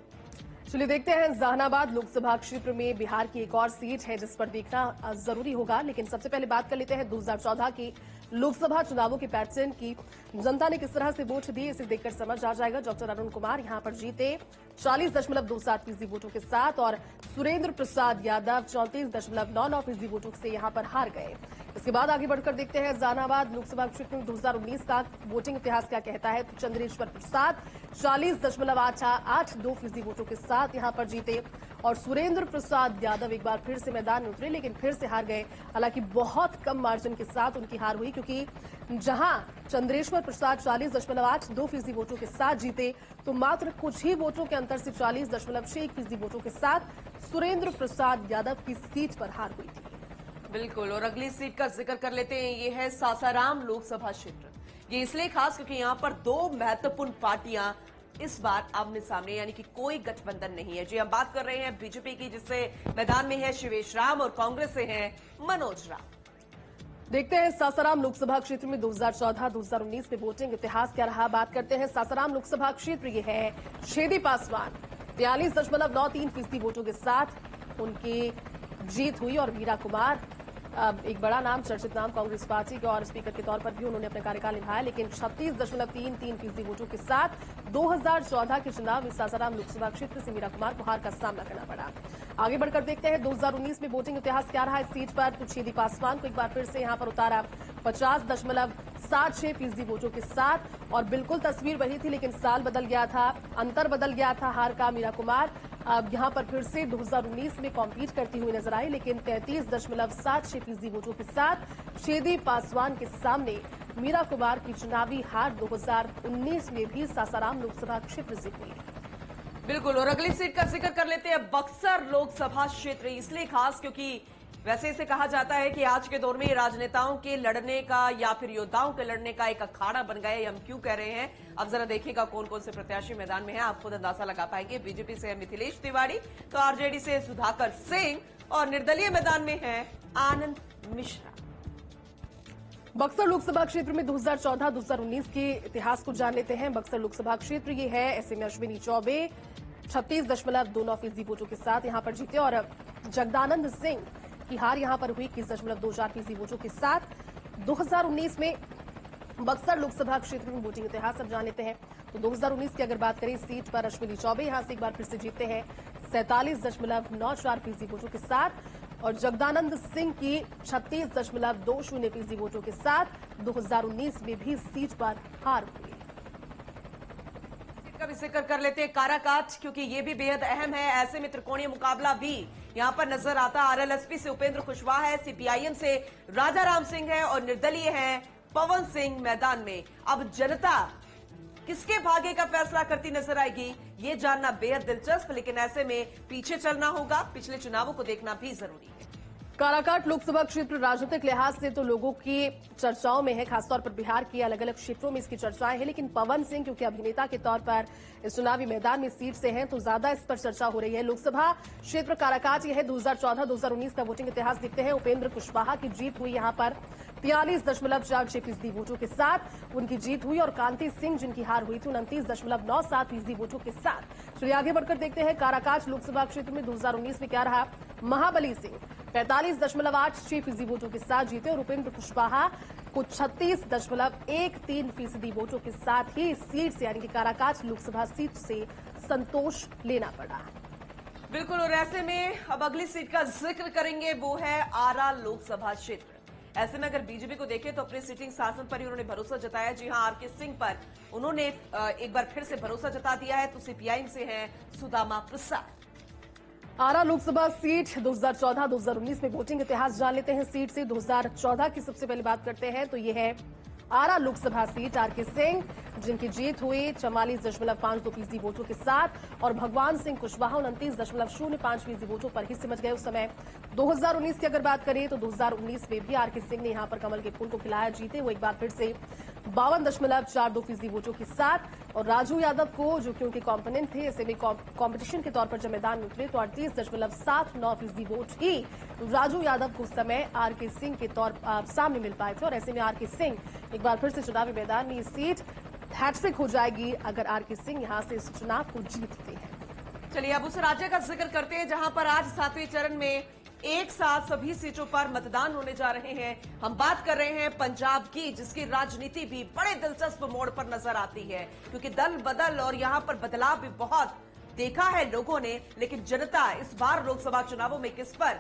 चलिए देखते हैं, जहानाबाद लोकसभा क्षेत्र में बिहार की एक और सीट है जिस पर देखना जरूरी होगा, लेकिन सबसे पहले बात कर लेते हैं 2014 की लोकसभा चुनावों के पैटर्न की। जनता ने किस तरह से वोट दिए, इसे देखकर समझ आ जाएगा। डॉक्टर अरुण कुमार यहां पर जीते 40.27% वोटों के साथ और सुरेंद्र प्रसाद यादव 34.99% वोटों से यहां पर हार गए। इसके बाद आगे बढ़कर देखते हैं जहानाबाद लोकसभा क्षेत्र में 2019 का वोटिंग इतिहास क्या कहता है। तो चंद्रेश्वर प्रसाद 40.82% वोटों के साथ यहां पर जीते और सुरेंद्र प्रसाद यादव एक बार फिर से मैदान में उतरे, लेकिन फिर से हार गए। हालांकि बहुत कम मार्जिन के साथ उनकी हार हुई, क्योंकि जहां चंद्रेश्वर प्रसाद 40.82% वोटों के साथ जीते, तो मात्र कुछ ही वोटों के अंतर से 40.61% वोटों के साथ सुरेंद्र प्रसाद यादव की सीट पर हार हुई थी। बिल्कुल, और अगली सीट का जिक्र कर लेते हैं। ये है सासाराम लोकसभा क्षेत्र। ये इसलिए खास क्योंकि यहां पर दो महत्वपूर्ण पार्टियां इस बार आमने सामने, यानी कि कोई गठबंधन नहीं है। जी, हम बात कर रहे हैं बीजेपी की, जिससे मैदान में है शिवेश राम, और कांग्रेस से हैं मनोज राम। देखते हैं सासाराम लोकसभा क्षेत्र में 2014-2019 में वोटिंग इतिहास क्या रहा। बात करते हैं सासाराम लोकसभा क्षेत्र। ये है छेदी पासवान 43.93% वोटों के साथ उनकी जीत हुई और मीरा कुमार, एक बड़ा नाम, चर्चित नाम कांग्रेस पार्टी के, और स्पीकर के तौर पर भी उन्होंने अपना कार्यकाल निभाया, लेकिन 36.33% वोटों के साथ 2014 के चुनाव में सासाराम लोकसभा क्षेत्र से मीरा कुमार को हार का सामना करना पड़ा। आगे बढ़कर देखते हैं 2019 में वोटिंग इतिहास क्या रहा इस सीट पर। तो छेदी पासवान को एक बार फिर से यहां पर उतारा 50.76% वोटों के साथ, और बिल्कुल तस्वीर वही थी, लेकिन साल बदल गया था, अंतर बदल गया था। हार का मीरा कुमार अब यहां पर फिर से 2019 में कॉम्पीट करती हुई नजर आई, लेकिन 33.76% वोटों के साथ छेदी पासवान के सामने मीरा कुमार की चुनावी हार 2019 में भी सासाराम लोकसभा क्षेत्र से हुई। बिल्कुल, और अगली सीट का जिक्र कर लेते हैं बक्सर लोकसभा क्षेत्र। इसलिए खास क्योंकि वैसे इसे कहा जाता है कि आज के दौर में राजनेताओं के लड़ने का या फिर योद्धाओं के लड़ने का एक अखाड़ा बन गया है। हम क्यों कह रहे हैं, अब जरा देखिएगा कौन कौन से प्रत्याशी मैदान में हैं, आप खुद अंदाजा लगा पाएंगे। बीजेपी से है मिथिलेश तिवारी, तो आरजेडी से सुधाकर सिंह, और निर्दलीय मैदान में है आनंद मिश्रा। बक्सर लोकसभा क्षेत्र में 2014-2019 के इतिहास को जान लेते हैं। बक्सर लोकसभा क्षेत्र ये है, ऐसे में अश्विनी चौबे 36.29% वोटों के साथ यहां पर जीते और जगदानंद सिंह की हार यहां पर हुई 21.24% वोटों के साथ। 2019 में बक्सर लोकसभा क्षेत्र में वोटिंग इतिहास अब जान लेते हैं। तो 2019 की अगर बात करें, सीट पर अश्विनी चौबे यहां से एक बार फिर से जीतते हैं 47.94% वोटों के साथ, और जगदानंद सिंह की 36.20% वोटों के साथ 2019 में भी सीट पर हार हुई। का भी जिक्र कर लेते हैं काराकाट, क्योंकि ये भी बेहद अहम है। ऐसे में त्रिकोणीय मुकाबला भी यहां पर नजर आता। आरएलएसपी से उपेंद्र कुशवाहा है, सीपीआईएम से राजा राम सिंह है, और निर्दलीय है पवन सिंह मैदान में। अब जनता किसके भाग्य का फैसला करती नजर आएगी, ये जानना बेहद दिलचस्प, लेकिन ऐसे में पीछे चलना होगा, पिछले चुनावों को देखना भी जरूरी है। काराकाट लोकसभा क्षेत्र राजनीतिक लिहाज से तो लोगों की चर्चाओं में है, खासतौर पर बिहार की अलग अलग क्षेत्रों में इसकी चर्चाएं हैं। लेकिन पवन सिंह क्योंकि अभिनेता के तौर पर इस चुनावी मैदान में सीट से हैं तो ज्यादा इस पर चर्चा हो रही है। लोकसभा क्षेत्र काराकाट यह है। 2014-2019 का वोटिंग इतिहास देखते हैं। उपेंद्र कुशवाहा की जीत हुई यहां पर 43.46% वोटों के साथ उनकी जीत हुई और कांति सिंह जिनकी हार हुई थी 29.97% वोटों के साथ। चलिए आगे बढ़कर देखते हैं काराकाट लोकसभा क्षेत्र में 2019 में क्या रहा। महाबली सिंह 45.86% वोटों के साथ जीते और उपेंद्र कुशवाहा को 36.13% वोटों के साथ ही इस सीट से यानी कि काराकाट लोकसभा सीट से संतोष लेना पड़ा। बिल्कुल, और ऐसे में अब अगली सीट का जिक्र करेंगे, वो है आरा लोकसभा क्षेत्र। ऐसे में अगर बीजेपी को देखें तो अपने सिटिंग सांसद पर ही उन्होंने भरोसा जताया। जी हां, आरके सिंह पर उन्होंने एक बार फिर से भरोसा जता दिया है। तो सीपीआईएम से हैं सुदामा प्रसाद। आरा लोकसभा सीट 2014-2019 में वोटिंग इतिहास जान लेते हैं। सीट से 2014 की सबसे पहले बात करते हैं तो ये है आरा लोकसभा सीट। आरके सिंह जिनकी जीत हुई 44.52% वोटों के साथ और भगवान सिंह कुशवाहा 29.05% वोटों पर ही सिमट गए उस समय। 2019 की अगर बात करें तो 2019 में भी आरके सिंह ने यहां पर कमल के फूल को खिलाया, जीते वो एक बार फिर से 52.42% वोटों के साथ। और राजू यादव को जो कि उनके कॉम्पोनेंट थे, ऐसे में कॉम्पिटिशन के तौर पर जब मैदान में उतरे तो 38.79% वोट ही राजू यादव को उस समय आरके सिंह के तौर सामने मिल पाए थे। और ऐसे में आरके सिंह एक बार फिर से चुनावी मैदान में ये सीट हैट्रिक हो जाएगी अगर आरके सिंह यहां से इस चुनाव को जीतते हैं। चलिए अब उस राज्य का जिक्र करते हैं जहां पर आज 7वें चरण में एक साथ सभी सीटों पर मतदान होने जा रहे हैं। हम बात कर रहे हैं पंजाब की, जिसकी राजनीति भी बड़े दिलचस्प मोड़ पर नजर आती है क्योंकि दल बदल और यहां पर बदलाव भी बहुत देखा है लोगों ने। लेकिन जनता इस बार लोकसभा चुनावों में किस पर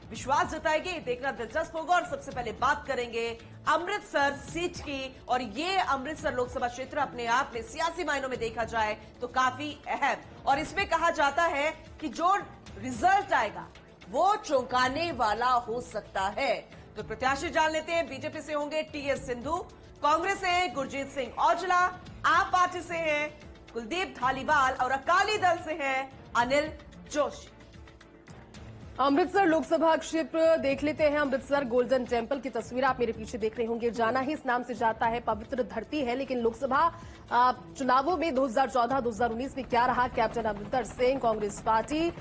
विश्वास जताएगी, देखना दिलचस्प होगा। और सबसे पहले बात करेंगे अमृतसर सीट की, और ये अमृतसर लोकसभा क्षेत्र अपने आप में सियासी मायनों में देखा जाए तो काफी अहम, और इसमें कहा जाता है कि जो रिजल्ट आएगा वो चौंकाने वाला हो सकता है। तो प्रत्याशी जान लेते हैं। बीजेपी से होंगे टीएस सिंधु, कांग्रेस से गुरजीत सिंह औजला, आप पार्टी से हैं कुलदीप धालीवाल और अकाली दल से हैं अनिल जोशी। अमृतसर लोकसभा क्षेत्र देख लेते हैं। अमृतसर गोल्डन टेम्पल की तस्वीर आप मेरे पीछे देख रहे होंगे। जाना ही इस नाम से जाता है, पवित्र धरती है। लेकिन लोकसभा चुनावों में 2014-2019 में क्या रहा। कैप्टन अमरिंदर सिंह कांग्रेस पार्टी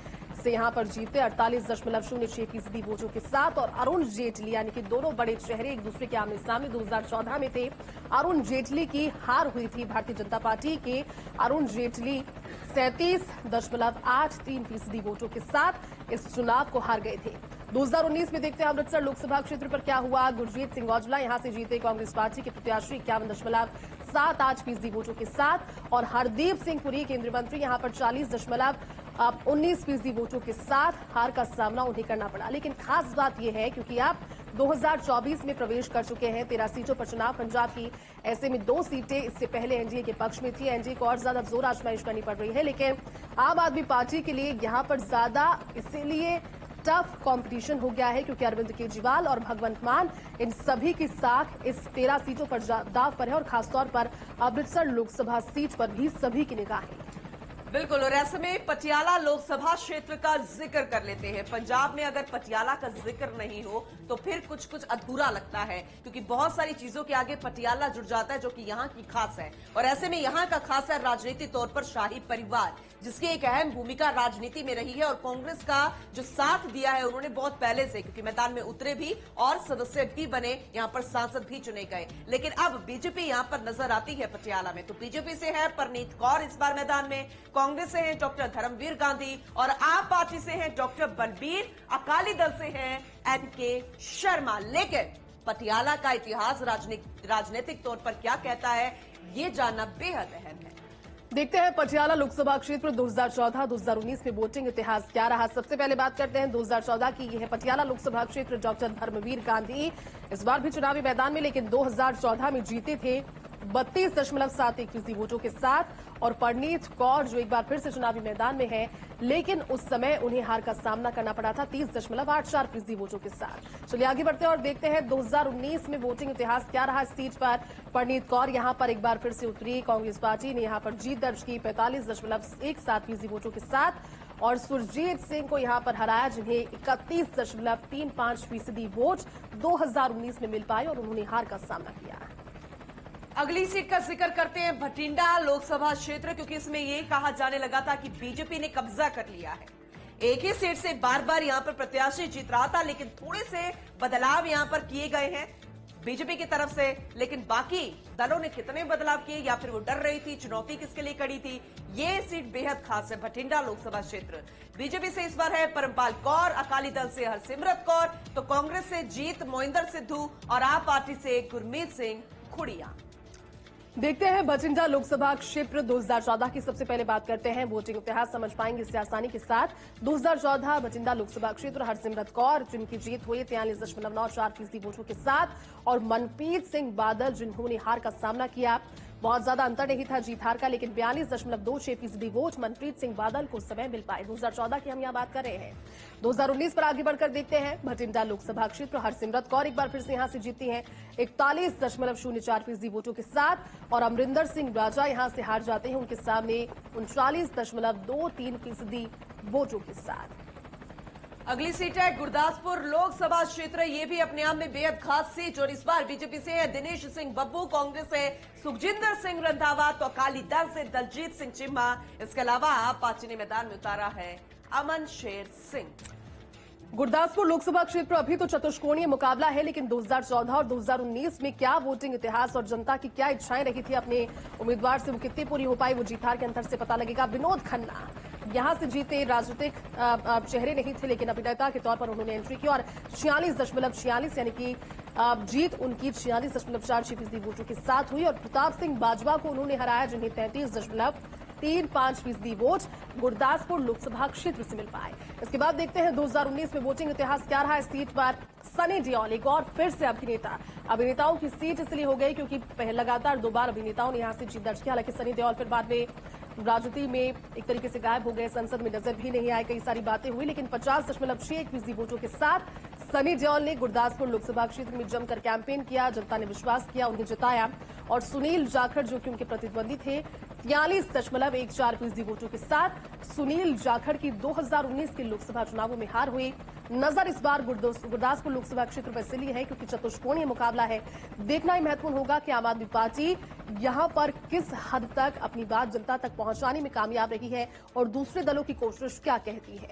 से यहां पर जीते 48.06% वोटों के साथ। और अरुण जेटली यानी कि दोनों बड़े चेहरे एक दूसरे के आमने सामने 2014 में थे। अरुण जेटली की हार हुई थी भारतीय जनता पार्टी के अरुण जेटली 37.83% वोटों के साथ इस चुनाव को हार गए थे। 2019 में देखते हैं अमृतसर लोकसभा क्षेत्र पर क्या हुआ। गुरजीत सिंह औजला यहां से जीते कांग्रेस पार्टी के प्रत्याशी 51.78% वोटों के साथ। और हरदीप सिंह पुरी केंद्रीय मंत्री यहां पर 40.19% वोटों के साथ हार का सामना उन्हें करना पड़ा। लेकिन खास बात यह है क्योंकि आप 2024 में प्रवेश कर चुके हैं। 13 सीटों पर चुनाव पंजाब की, ऐसे में 2 सीटें इससे पहले एनडीए के पक्ष में थी। एनडीए को और ज्यादा जोर आजमाइश करनी पड़ रही है। लेकिन आम आदमी पार्टी के लिए यहां पर ज्यादा इसीलिए टफ कंपटीशन हो गया है क्योंकि अरविंद केजरीवाल और भगवंत मान इन सभी की साख इस 13 सीटों पर दाव पर है। और खासतौर पर अमृतसर लोकसभा सीट पर भी सभी की निगाहें। बिल्कुल, और ऐसे में पटियाला लोकसभा क्षेत्र का जिक्र कर लेते हैं। पंजाब में अगर पटियाला का जिक्र नहीं हो तो फिर कुछ कुछ अधूरा लगता है क्योंकि बहुत सारी चीजों के आगे पटियाला जुड़ जाता है जो कि यहाँ की खास है। और ऐसे में यहाँ का खास है राजनीतिक तौर पर शाही परिवार, जिसकी एक अहम भूमिका राजनीति में रही है। और कांग्रेस का जो साथ दिया है उन्होंने बहुत पहले से, क्योंकि मैदान में उतरे भी और सदस्य भी बने, यहाँ पर सांसद भी चुने गए। लेकिन अब बीजेपी यहाँ पर नजर आती है पटियाला में। तो बीजेपी से है परनीत कौर इस बार मैदान में, कांग्रेस से हैं डॉक्टर धर्मवीर गांधी और आप पार्टी से हैं डॉक्टर बलबीर, अकाली दल से हैं एनके शर्मा। लेकिन पटियाला का इतिहास राजनीतिक तौर पर क्या कहता है, ये जानना बेहद अहम है। देखते हैं पटियाला लोकसभा क्षेत्र 2014-2019 में वोटिंग इतिहास क्या रहा। सबसे पहले बात करते हैं 2014 की। यह है पटियाला लोकसभा क्षेत्र। डॉक्टर धर्मवीर गांधी इस बार भी चुनावी मैदान में, लेकिन 2014 में जीते थे 32.71% वोटों के साथ। और परनीत कौर जो एक बार फिर से चुनावी मैदान में है, लेकिन उस समय उन्हें हार का सामना करना पड़ा था 30.84% वोटों के साथ। चलिए आगे बढ़ते हैं और देखते हैं 2019 में वोटिंग इतिहास क्या रहा। इस सीट पर परनीत कौर यहां पर एक बार फिर से उतरी। कांग्रेस पार्टी ने यहां पर जीत दर्ज की 45.17% वोटों के साथ। और सुरजीत सिंह को यहां पर हराया, जिन्हें 31.35% वोट 2019 में मिल पाए और उन्होंने हार का सामना किया। अगली सीट का जिक्र करते हैं, भटिंडा लोकसभा क्षेत्र, क्योंकि इसमें ये कहा जाने लगा था कि बीजेपी ने कब्जा कर लिया है। एक ही सीट से बार बार यहां पर प्रत्याशी जीत रहा था, लेकिन थोड़े से बदलाव यहां पर किए गए हैं बीजेपी की तरफ से। लेकिन बाकी दलों ने कितने बदलाव किए या फिर वो डर रही थी, चुनौती किसके लिए खड़ी थी, ये सीट बेहद खास है। भटिंडा लोकसभा क्षेत्र बीजेपी से इस बार है परमपाल कौर, अकाली दल से हरसिमरत कौर, तो कांग्रेस से जीत मोइंदर सिद्धू और आप पार्टी से गुरमीत सिंह खुड़िया। देखते हैं भटिंडा लोकसभा क्षेत्र 2014 की सबसे पहले बात करते हैं। वोटिंग इतिहास समझ पाएंगे इससे आसानी के साथ। 2014 भटिंडा लोकसभा क्षेत्र, हरसिमरत कौर जिनकी जीत हुई 43.94% वोटों के साथ, और मनप्रीत सिंह बादल जिन्होंने हार का सामना किया। बहुत ज्यादा अंतर नहीं था जीत हार का, लेकिन 42.26% वोट मनप्रीत सिंह बादल को समय मिल पाए। 2014 की हम यहाँ बात कर रहे हैं। 2019 पर आगे बढ़कर देखते हैं। भटिंडा लोकसभा क्षेत्र, हरसिमरत कौर एक बार फिर से यहां से जीती हैं 41.04% वोटों के साथ, और अमरिंदर सिंह राजा यहां से हार जाते हैं उनके सामने 39.23% वोटों के साथ। अगली सीट है गुरदासपुर लोकसभा क्षेत्र, ये भी अपने आप में बेहद खास सीट, और इस बार बीजेपी से है दिनेश सिंह बब्बू, कांग्रेस से सुखजिंदर सिंह रंधावा, तो अकाली दल से दलजीत सिंह चिम्मा, इसके अलावा पार्टी ने मैदान में उतारा है अमन शेर सिंह। गुरदासपुर लोकसभा क्षेत्र अभी तो चतुष्कोणीय मुकाबला है, लेकिन 2014 और 2019 में क्या वोटिंग इतिहास और जनता की क्या इच्छाएं रही थी अपने उम्मीदवार से, वो कितनी पूरी हो पाई, वो जीत हार के अंतर से पता लगेगा। विनोद खन्ना यहां से जीते, राजनीतिक चेहरे नहीं थे, लेकिन अभिनेता के तौर पर उन्होंने एंट्री की और 46.46 यानी कि जीत उनकी 46.46% वोटों के साथ हुई, और प्रताप सिंह बाजवा को उन्होंने हराया, जिन्हें 33.35% वोट गुरदासपुर लोकसभा क्षेत्र से मिल पाए। इसके बाद देखते हैं 2019 में वोटिंग इतिहास क्या रहा। इस सीट पर सनी देओल एक और फिर से अभिनेताओं की सीट इसलिए हो गई क्योंकि लगातार 2 बार अभिनेताओं ने यहां से जीत दर्ज किया। हालांकि सनी देओल फिर बाद में राजनीति में एक तरीके से गायब हो गए, संसद में नजर भी नहीं आए, कई सारी बातें हुई, लेकिन 50.61% वोटों के साथ सनी देओल ने गुरदासपुर लोकसभा क्षेत्र में जमकर कैंपेन किया। जनता ने विश्वास किया, उन्हें जिताया, और सुनील जाखड़ जो कि उनके प्रतिद्वंदी थे 43.14% वोटों के साथ सुनील जाखड़ की 2019 के लोकसभा चुनावों में हार हुई। नजर इस बार गुरदासपुर लोकसभा क्षेत्र पर इसलिए है क्योंकि चतुष्कोणीय मुकाबला है। देखना ही महत्वपूर्ण होगा कि आम आदमी पार्टी यहां पर किस हद तक अपनी बात जनता तक पहुंचाने में कामयाब रही है और दूसरे दलों की कोशिश क्या कहती है।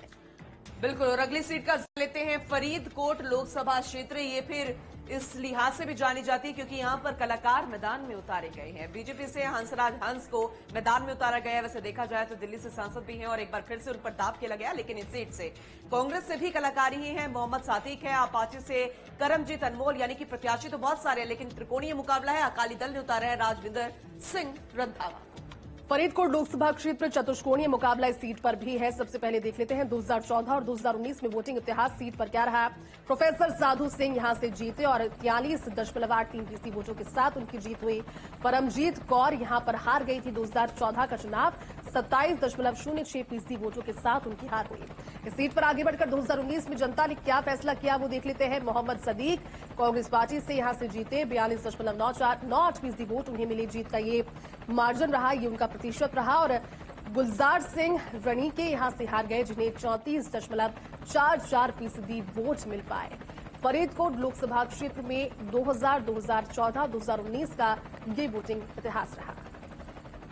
बिल्कुल, और अगली सीट का लेते हैं फरीदकोट लोकसभा क्षेत्र, ये फिर इस लिहाज से भी जानी जाती है क्योंकि यहां पर कलाकार मैदान में उतारे गए हैं। बीजेपी से हंसराज हंस को मैदान में उतारा गया है। वैसे देखा जाए तो दिल्ली से सांसद भी हैं और एक बार फिर से उन पर दाव खेला गया, लेकिन इस सीट से कांग्रेस से भी कलाकार ही हैं। मोहम्मद सादिक है, आप पार्टी से करमजीत अनमोल, यानी कि प्रत्याशी तो बहुत सारे हैं, लेकिन त्रिकोणीय मुकाबला है। अकाली दल ने उतारा है राजविंदर सिंह रंधावा। फरीदकोट लोकसभा क्षेत्र चतुष्कोणीय मुकाबला इस सीट पर भी है। सबसे पहले देख लेते हैं 2014 और 2019 में वोटिंग इतिहास सीट पर क्या रहा। प्रोफेसर साधु सिंह यहां से जीते और 43.83% वोटों के साथ उनकी जीत हुई। परमजीत कौर यहां पर हार गई थी 2014 का चुनाव, 27.06% वोटों के साथ उनकी हार हुई। इस सीट पर आगे बढ़कर 2019 में जनता ने क्या फैसला किया वो देख लेते हैं। मोहम्मद सदीक कांग्रेस पार्टी से यहां से जीते, 42.98% वोट उन्हें मिले। जीत का ये मार्जिन रहा, ये उनका प्रतिशत रहा, और गुलजार सिंह रणीके यहां से हार गए, जिन्हें 34.44% वोट मिल पाए। फरीदकोट लोकसभा क्षेत्र में 2000, 2014, 2019 का ये वोटिंग इतिहास रहा।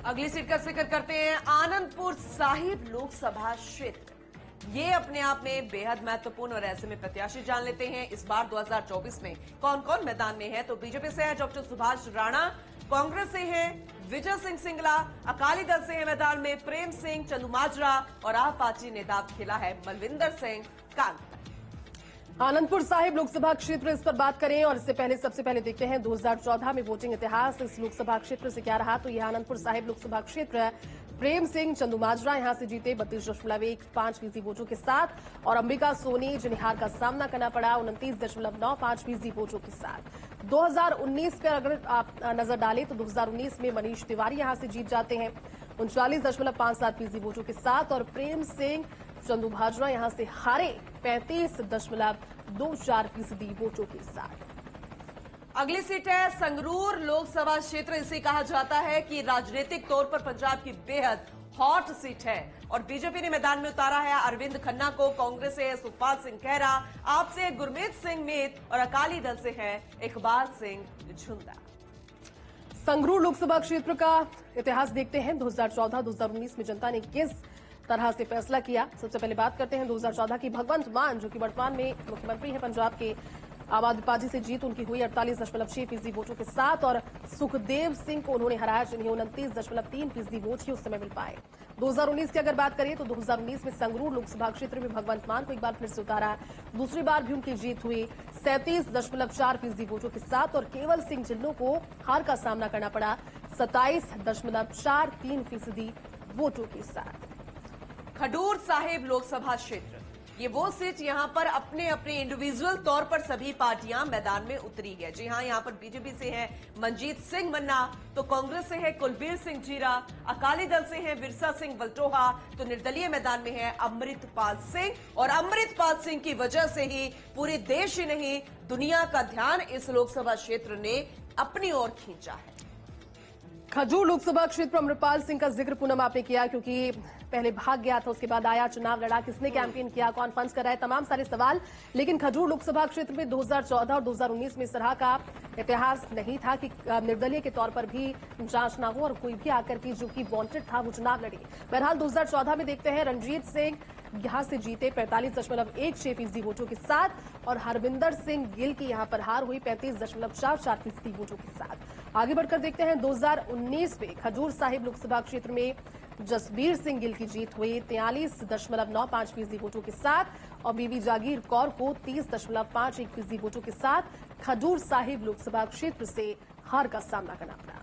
अगली सीट का जिक्र करते हैं आनंदपुर साहिब लोकसभा क्षेत्र, ये अपने आप में बेहद महत्वपूर्ण, और ऐसे में प्रत्याशी जान लेते हैं इस बार 2024 में कौन कौन मैदान में है। तो बीजेपी से है डॉक्टर सुभाष राणा, कांग्रेस से है विजय सिंह सिंगला, अकाली दल से है मैदान में प्रेम सिंह चंदूमाजरा, और आप पार्टी ने दाव खेला है मलविंदर सिंह कांगड़ा। आनंदपुर साहिब लोकसभा क्षेत्र, इस पर बात करें और इससे पहले सबसे पहले देखते हैं 2014 में वोटिंग इतिहास इस लोकसभा क्षेत्र से क्या रहा। तो यह आनंदपुर साहिब लोकसभा क्षेत्र प्रेम सिंह चंदूमाजरा यहां से जीते 32.15% वोटों के साथ, और अंबिका सोनी जिन्हें हार का सामना करना पड़ा 29.95% वोटों के साथ। 2019 पर अगर आप नजर डालें तो 2019 में मनीष तिवारी यहां से जीत जाते हैं 39.57% वोटों के साथ, और प्रेम सिंह चंदूमाजरा यहां से हारे 35.24% वोटों के साथ। अगली सीट है संगरूर लोकसभा क्षेत्र, इसे कहा जाता है कि राजनीतिक तौर पर पंजाब की बेहद हॉट सीट है और बीजेपी ने मैदान में उतारा है अरविंद खन्ना को। कांग्रेस से है सुखपाल सिंह खैरा, आप से है गुरमीत सिंह मीत और अकाली दल से है इकबाल सिंह झुंदा। संगरूर लोकसभा क्षेत्र का इतिहास देखते हैं। 2014-2019 में जनता ने किस तरह से फैसला किया। सबसे पहले बात करते हैं 2014 की। भगवंत मान जो कि वर्तमान में मुख्यमंत्री है पंजाब के, आम आदमी पार्टी से जीत उनकी हुई 48.6% वोटों के साथ और सुखदेव सिंह को उन्होंने हराया, जिन्हें 29.3% वोट ही उस समय मिल पाए। 2019 की अगर बात करें तो 2019 में संगरूर लोकसभा क्षेत्र में भगवंत मान को एक बार फिर से उतारा, दूसरी बार भी उनकी जीत हुई 37.4% वोटों के साथ और केवल सिंह जिन्नों को हार का सामना करना पड़ा 27.43% वोटों के साथ। खडूर साहिब लोकसभा क्षेत्र, ये वो सीट यहां पर अपने अपने इंडिविजुअल तौर पर सभी पार्टियां मैदान में उतरी है। जी हां, यहां पर बीजेपी से है मनजीत सिंह मन्ना, तो कांग्रेस से है कुलबीर सिंह जीरा, अकाली दल से है विरसा सिंह वल्टोहा, तो निर्दलीय मैदान में है अमृतपाल सिंह। और अमृतपाल सिंह की वजह से ही पूरे देश ही नहीं दुनिया का ध्यान इस लोकसभा क्षेत्र ने अपनी ओर खींचा है। खजूर लोकसभा क्षेत्र अमृतपाल सिंह का जिक्र पूनम आपने किया, क्योंकि पहले भाग गया था, उसके बाद आया, चुनाव लड़ा, किसने कैंपेन किया, कौन फंड्स कराए, तमाम सारे सवाल। लेकिन खजूर लोकसभा क्षेत्र में 2014 और 2019 में इस तरह का इतिहास नहीं था कि निर्दलीय के तौर पर भी जांच ना हो और कोई भी आकर के जो कि वांटेड था वो चुनाव लड़े। बहरहाल 2014 में देखते हैं रणजीत सिंह यहां से जीते 45.16% वोटों के साथ और हरविंदर सिंह गिल की यहां पर हार हुई 35.44% वोटों के साथ। आगे बढ़कर देखते हैं 2019 में खजूर साहिब लोकसभा क्षेत्र में जसबीर सिंह गिल की जीत हुई 43.95% वोटों के साथ और बीबी जागीर कौर को 30.51% वोटों के साथ खजूर साहिब लोकसभा क्षेत्र से हार का सामना करना पड़ा।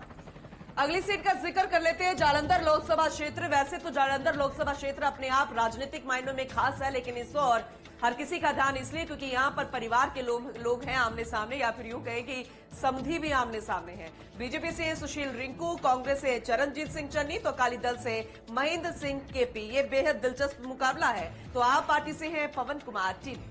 अगली सीट का जिक्र कर लेते हैं, जालंधर लोकसभा क्षेत्र। वैसे तो जालंधर लोकसभा क्षेत्र अपने आप राजनीतिक मायनों में खास है, लेकिन इस ओर हर किसी का ध्यान इसलिए क्योंकि यहां पर परिवार के लोग हैं आमने सामने, या फिर यूं कहें कि समधी भी आमने सामने हैं। बीजेपी से सुशील रिंकू, कांग्रेस से चरणजीत सिंह चन्नी, तो अकाली दल से महेंद्र सिंह केपी। ये बेहद दिलचस्प मुकाबला है। तो आप पार्टी से हैं पवन कुमार टीवी।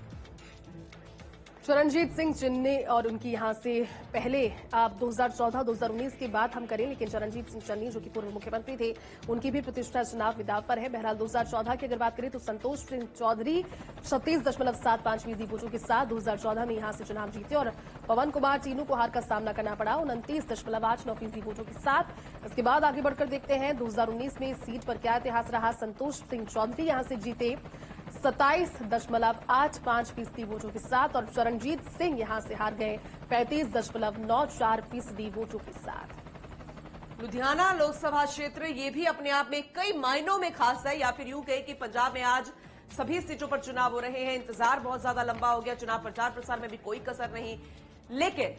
चरणजीत सिंह चन्नी और उनकी यहां से पहले आप 2014-2019 की बात हम करें, लेकिन चरणजीत सिंह चन्नी जो कि पूर्व मुख्यमंत्री थे, उनकी भी प्रतिष्ठा चुनाव में दांव पर है। बहरहाल 2014 की अगर बात करें तो संतोष सिंह चौधरी 36.75% वोटों के साथ 2014 में यहां से चुनाव जीते और पवन कुमार टीनू को हार का सामना करना पड़ा 29.89% वोटों के साथ। इसके बाद आगे बढ़कर देखते हैं 2019 में इस सीट पर क्या इतिहास रहा। संतोष सिंह चौधरी यहां से जीते 27.85% वोटों के साथ और चरणजीत सिंह यहां से हार गए 35.94% वोटों के साथ। लुधियाना लोकसभा क्षेत्र ये भी अपने आप में कई मायनों में खास है, या फिर यूं कहे कि पंजाब में आज सभी सीटों पर चुनाव हो रहे हैं। इंतजार बहुत ज्यादा लंबा हो गया, चुनाव प्रचार प्रसार में भी कोई कसर नहीं, लेकिन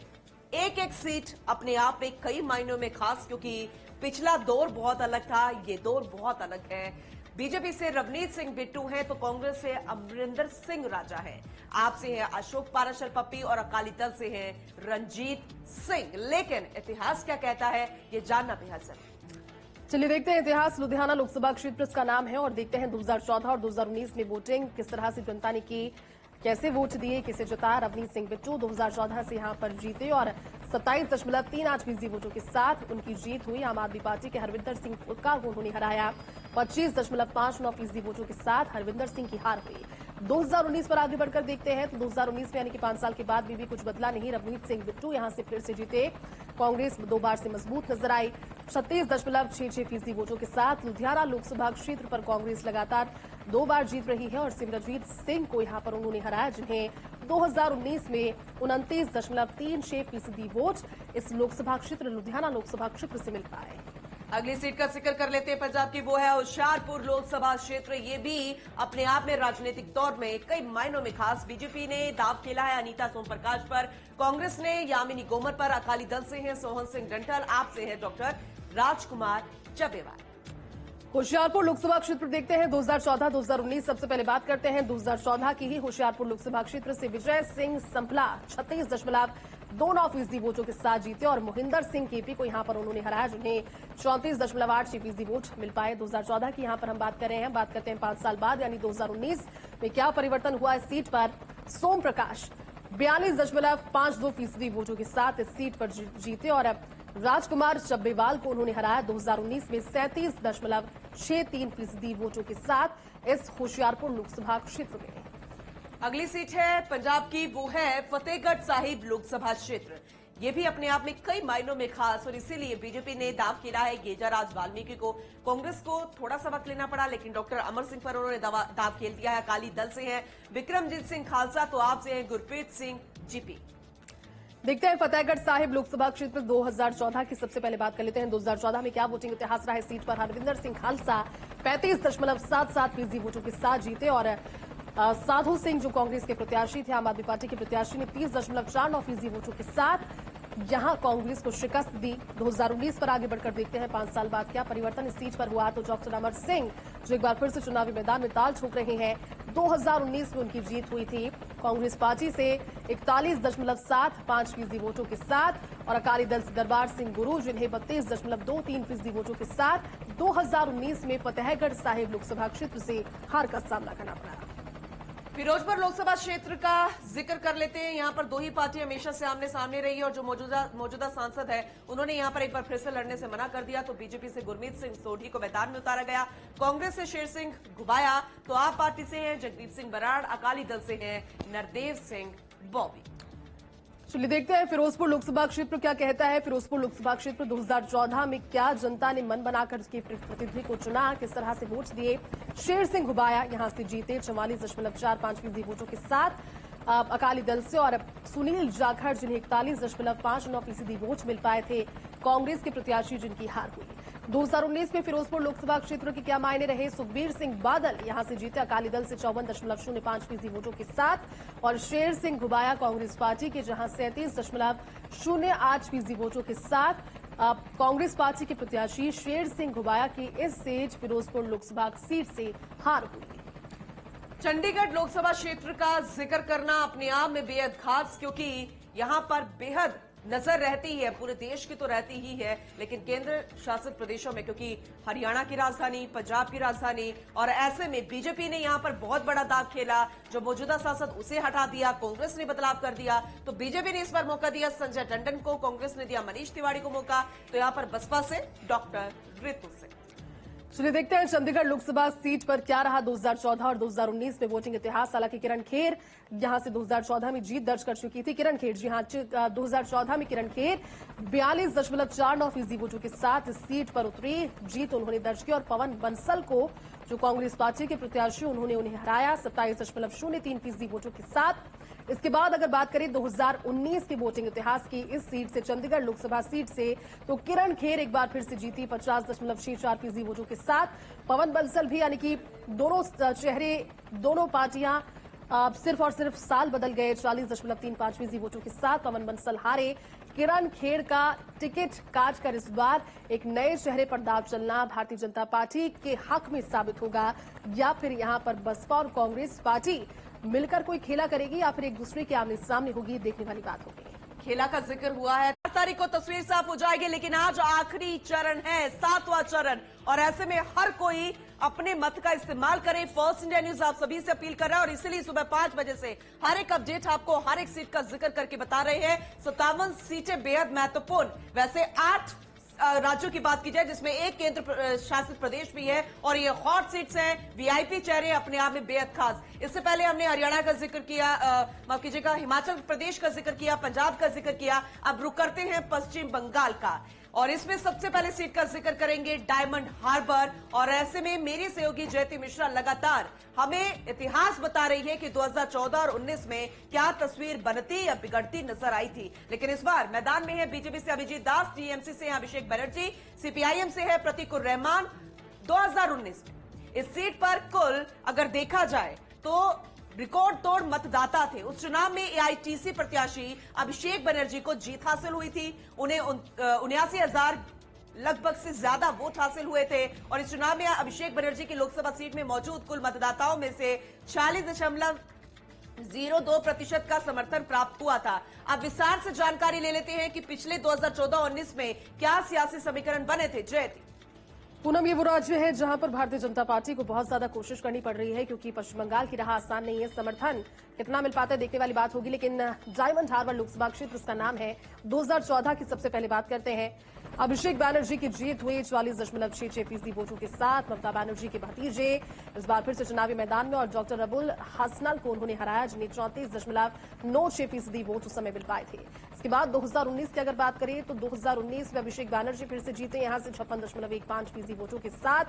एक एक सीट अपने आप में कई मायनों में खास, क्योंकि पिछला दौर बहुत अलग था, ये दौर बहुत अलग है। बीजेपी से रवनीत सिंह बिट्टू हैं, तो कांग्रेस से अमरिंदर सिंह राजा है, आप से है अशोक पाराशर पप्पी और अकाली दल से है रंजीत सिंह। लेकिन इतिहास क्या कहता है, ये जानना बेहद जरूरी। चलिए देखते हैं इतिहास। लुधियाना लोकसभा क्षेत्र इसका नाम है और देखते हैं 2014 और 2019 में वोटिंग किस तरह से जनता ने की, कैसे वोट दिए, किसे जिताया। रवनीत सिंह बिट्टू 2014 से यहां पर जीते और 27.38% वोटों के साथ उनकी जीत हुई। आम आदमी पार्टी के हरविंदर सिंह फुटका को उन्होंने हराया 25.59% वोटों के साथ हरविंदर सिंह की हार हुई। 2019 पर आगे बढ़कर देखते हैं तो 2019 में यानी कि 5 साल के बाद भी कुछ बदला नहीं। रवनीत सिंह बिट्टू यहां से फिर से जीते। कांग्रेस 2 बार से मजबूत नजर आई 36.66% वोटों के साथ। लुधियाना लोकसभा क्षेत्र पर कांग्रेस लगातार 2 बार जीत रही है और सिमरनजीत सिंह को यहां पर उन्होंने हराया, जिन्हें 2019 में 29.36% वोट इस लोकसभा क्षेत्र लुधियाना लोकसभा क्षेत्र से मिल पाए। अगली सीट का जिक्र कर लेते हैं पंजाब की, वो है होशियारपुर लोकसभा क्षेत्र। ये भी अपने आप में राजनीतिक तौर में कई मायनों में खास। बीजेपी ने दाव खेला है अनीता सोमप्रकाश पर, कांग्रेस ने यामिनी गोमर पर, अकाली दल से हैं सोहन सिंह डंठल, आप से है डॉक्टर राजकुमार चबेवाल। होशियारपुर लोकसभा क्षेत्र देखते हैं 2014-2019। सबसे पहले बात करते हैं 2014 की ही। होशियारपुर लोकसभा क्षेत्र से विजय सिंह संपला 36.29% वोटों के साथ जीते और मोहिंदर सिंह केपी को यहां पर उन्होंने हराया, जिन्हें 34.86% वोट मिल पाए। 2014 की यहां पर हम बात कर रहे हैं। बात करते हैं 5 साल बाद यानी 2019 में क्या परिवर्तन हुआ इस सीट पर। सोम प्रकाश 42.52% वोटों के साथ इस सीट पर जीते और राजकुमार चब्बेवाल को उन्होंने हराया 2019 में 37.63% वोटों के साथ इस होशियारपुर लोकसभा क्षेत्र में। अगली सीट है पंजाब की, वो है फतेहगढ़ साहिब लोकसभा क्षेत्र। ये भी अपने आप में कई मायनों में खास और इसीलिए बीजेपी ने दाव खेला है गेजाराज वाल्मीकि को। कांग्रेस को थोड़ा सा वक्त लेना पड़ा, लेकिन डॉक्टर अमर सिंह पर उन्होंने दाव खेल दिया है। अकाली दल से हैं विक्रमजीत सिंह खालसा, तो आपसे हैं गुरप्रीत सिंह जीपी। देखते हैं फतेहगढ़ साहिब लोकसभा क्षेत्र 2014 की सबसे पहले बात कर लेते हैं। 2014 में क्या वोटिंग इतिहास रहा है। सीट पर हरविंदर सिंह खालसा 35.77% वोटों के साथ जीते और साधु सिंह जो कांग्रेस के प्रत्याशी थे, आम आदमी पार्टी के प्रत्याशी ने 30.49% वोटों के साथ यहां कांग्रेस को शिकस्त दी। 2019 पर आगे बढ़कर देखते हैं 5 साल बाद क्या परिवर्तन इस सीट पर हुआ। तो डॉक्टर अमर सिंह जो एक बार फिर से चुनावी मैदान में ताल ठोक रहे हैं। 2019 में उनकी जीत हुई थी कांग्रेस पार्टी से 41.75% वोटों के साथ और अकाली दल से दरबार सिंह गुरु जिन्हें 32.23% वोटों के साथ 2019 में फतेहगढ़ साहिब लोकसभा क्षेत्र से हार का सामना करना पड़ा। फिरोजपुर लोकसभा क्षेत्र का जिक्र कर लेते हैं। यहां पर दो ही पार्टी हमेशा से आमने सामने रही है और जो मौजूदा सांसद है उन्होंने यहां पर एक बार फिर से लड़ने से मना कर दिया। तो बीजेपी से गुरमीत सिंह सोढ़ी को मैदान में उतारा गया, कांग्रेस से शेर सिंह घुबाया, तो आप पार्टी से हैं जगदीप सिंह बराड़, अकाली दल से हैं नरदेव सिंह बॉबी। चलिए देखते हैं फिरोजपुर लोकसभा क्षेत्र क्या कहता है। फिरोजपुर लोकसभा क्षेत्र 2014 में क्या जनता ने मन बनाकर के प्रतिनिधि को चुना, किस तरह से वोट दिए। शेर सिंह घुबाया यहां से जीते 44.45% वोटों के साथ अकाली दल से और सुनील जाखड़ जिन्हें 41.59% वोट मिल पाए थे कांग्रेस के प्रत्याशी जिनकी हार हुई। 2019 में फिरोजपुर लोकसभा क्षेत्र के क्या मायने रहे। सुखबीर सिंह बादल यहां से जीते अकाली दल से 54.05% वोटों के साथ और शेर सिंह घुबाया कांग्रेस पार्टी के जहां 37.08% वोटों के साथ कांग्रेस पार्टी के प्रत्याशी शेर सिंह घुबाया की इस सीट फिरोजपुर लोकसभा सीट से हार हुई। चंडीगढ़ लोकसभा क्षेत्र का जिक्र करना अपने आप में बेहद खास, क्योंकि यहां पर बेहद नजर रहती है, पूरे देश की तो रहती ही है, लेकिन केंद्र शासित प्रदेशों में, क्योंकि हरियाणा की राजधानी, पंजाब की राजधानी, और ऐसे में बीजेपी ने यहां पर बहुत बड़ा दाव खेला। जो मौजूदा सांसद उसे हटा दिया, कांग्रेस ने बदलाव कर दिया, तो बीजेपी ने इस बार मौका दिया संजय टंडन को, कांग्रेस ने दिया मनीष तिवारी को मौका, तो यहां पर बसपा से डॉक्टर रितु सिंह। चलिए देखते हैं चंडीगढ़ लोकसभा सीट पर क्या रहा 2014 और 2019 में वोटिंग इतिहास। हालांकि किरण खेर यहां से 2014 में जीत दर्ज कर चुकी थी। किरण खेर, जी हां, 2014 में किरण खेर 42.49% वोटों के साथ इस सीट पर उतरी, जीत उन्होंने दर्ज की और पवन बंसल को जो कांग्रेस पार्टी के प्रत्याशी उन्होंने उन्हें हराया 27.03% वोटों के साथ। इसके बाद अगर बात करें 2019 के वोटिंग इतिहास की इस सीट से, चंडीगढ़ लोकसभा सीट से, तो किरण खेर एक बार फिर से जीती 50.64% वोटों के साथ। पवन बंसल भी, यानी कि दोनों चेहरे, दोनों पार्टियां सिर्फ और सिर्फ साल बदल गए, 40.35% वोटों के साथ पवन बंसल हारे। किरण खेर का टिकट काट कर इस बार एक नए चेहरे पर दाव चलना भारतीय जनता पार्टी के हक में साबित होगा, या फिर यहां पर बसपा और कांग्रेस पार्टी मिलकर कोई खेला करेगी या फिर एक दूसरे के आमने सामने होगी, देखने वाली बात होगी। खेला का जिक्र हुआ है, 4 तारीख को तस्वीर साफ हो जाएगी, लेकिन आज आखिरी चरण है, 7वां चरण, और ऐसे में हर कोई अपने मत का इस्तेमाल करे। फर्स्ट इंडिया न्यूज आप सभी से अपील कर रहा है और इसीलिए सुबह 5 बजे से हर एक अपडेट आपको हर एक सीट का जिक्र करके बता रहे हैं। 57 सीटें बेहद महत्वपूर्ण, वैसे 8 राज्यों की बात की जाए जिसमें एक केंद्र शासित प्रदेश भी है, और ये हॉट सीट्स हैं, वीआईपी चेहरे अपने आप में बेहद खास। इससे पहले हमने हरियाणा का जिक्र किया, माफ कीजिएगा, हिमाचल प्रदेश का जिक्र किया, पंजाब का जिक्र किया, अब रुक करते हैं पश्चिम बंगाल का, और इसमें सबसे पहले सीट का जिक्र करेंगे डायमंड हार्बर। और ऐसे में मेरी सहयोगी जयती मिश्रा लगातार हमें इतिहास बता रही है कि 2014 और 19 में क्या तस्वीर बनती या बिगड़ती नजर आई थी। लेकिन इस बार मैदान में है बीजेपी से अभिजीत दास, टीएमसी से अभिषेक बनर्जी, सीपीआईएम से है प्रतीकुर रहमान। 2019 में इस सीट पर कुल अगर देखा जाए तो रिकॉर्ड तोड़ मतदाता थे। उस चुनाव में एआईटीसी प्रत्याशी अभिषेक बनर्जी को जीत हासिल हुई थी, उन्हें 79,000 लगभग से ज्यादा वोट हासिल हुए थे, और इस चुनाव में अभिषेक बनर्जी की लोकसभा सीट में मौजूद कुल मतदाताओं में से 40.02% का समर्थन प्राप्त हुआ था। अब विस्तार से जानकारी ले लेते हैं कि पिछले 2014-19 में क्या सियासी समीकरण बने थे। जयती, पूनम, ये वो राज्य है जहां पर भारतीय जनता पार्टी को बहुत ज्यादा कोशिश करनी पड़ रही है, क्योंकि पश्चिम बंगाल की राह आसान नहीं है। समर्थन कितना मिल पाता है देखने वाली बात होगी, लेकिन डायमंड हार्बर लोकसभा क्षेत्र इसका नाम है। 2014 की सबसे पहले बात करते हैं। अभिषेक बैनर्जी की जीत हुई 44.66% वोटों के साथ। ममता बनर्जी के भतीजे इस बार फिर से चुनावी मैदान में और डॉक्टर अबुल हसनल को उन्होंने हराया, जिन्हें 34.96% वोट उस समय मिल पाए थे। इसके बाद 2019 की अगर बात करें तो 2019 में अभिषेक बैनर्जी फिर से जीते, यहां से 56.15% वोटों के साथ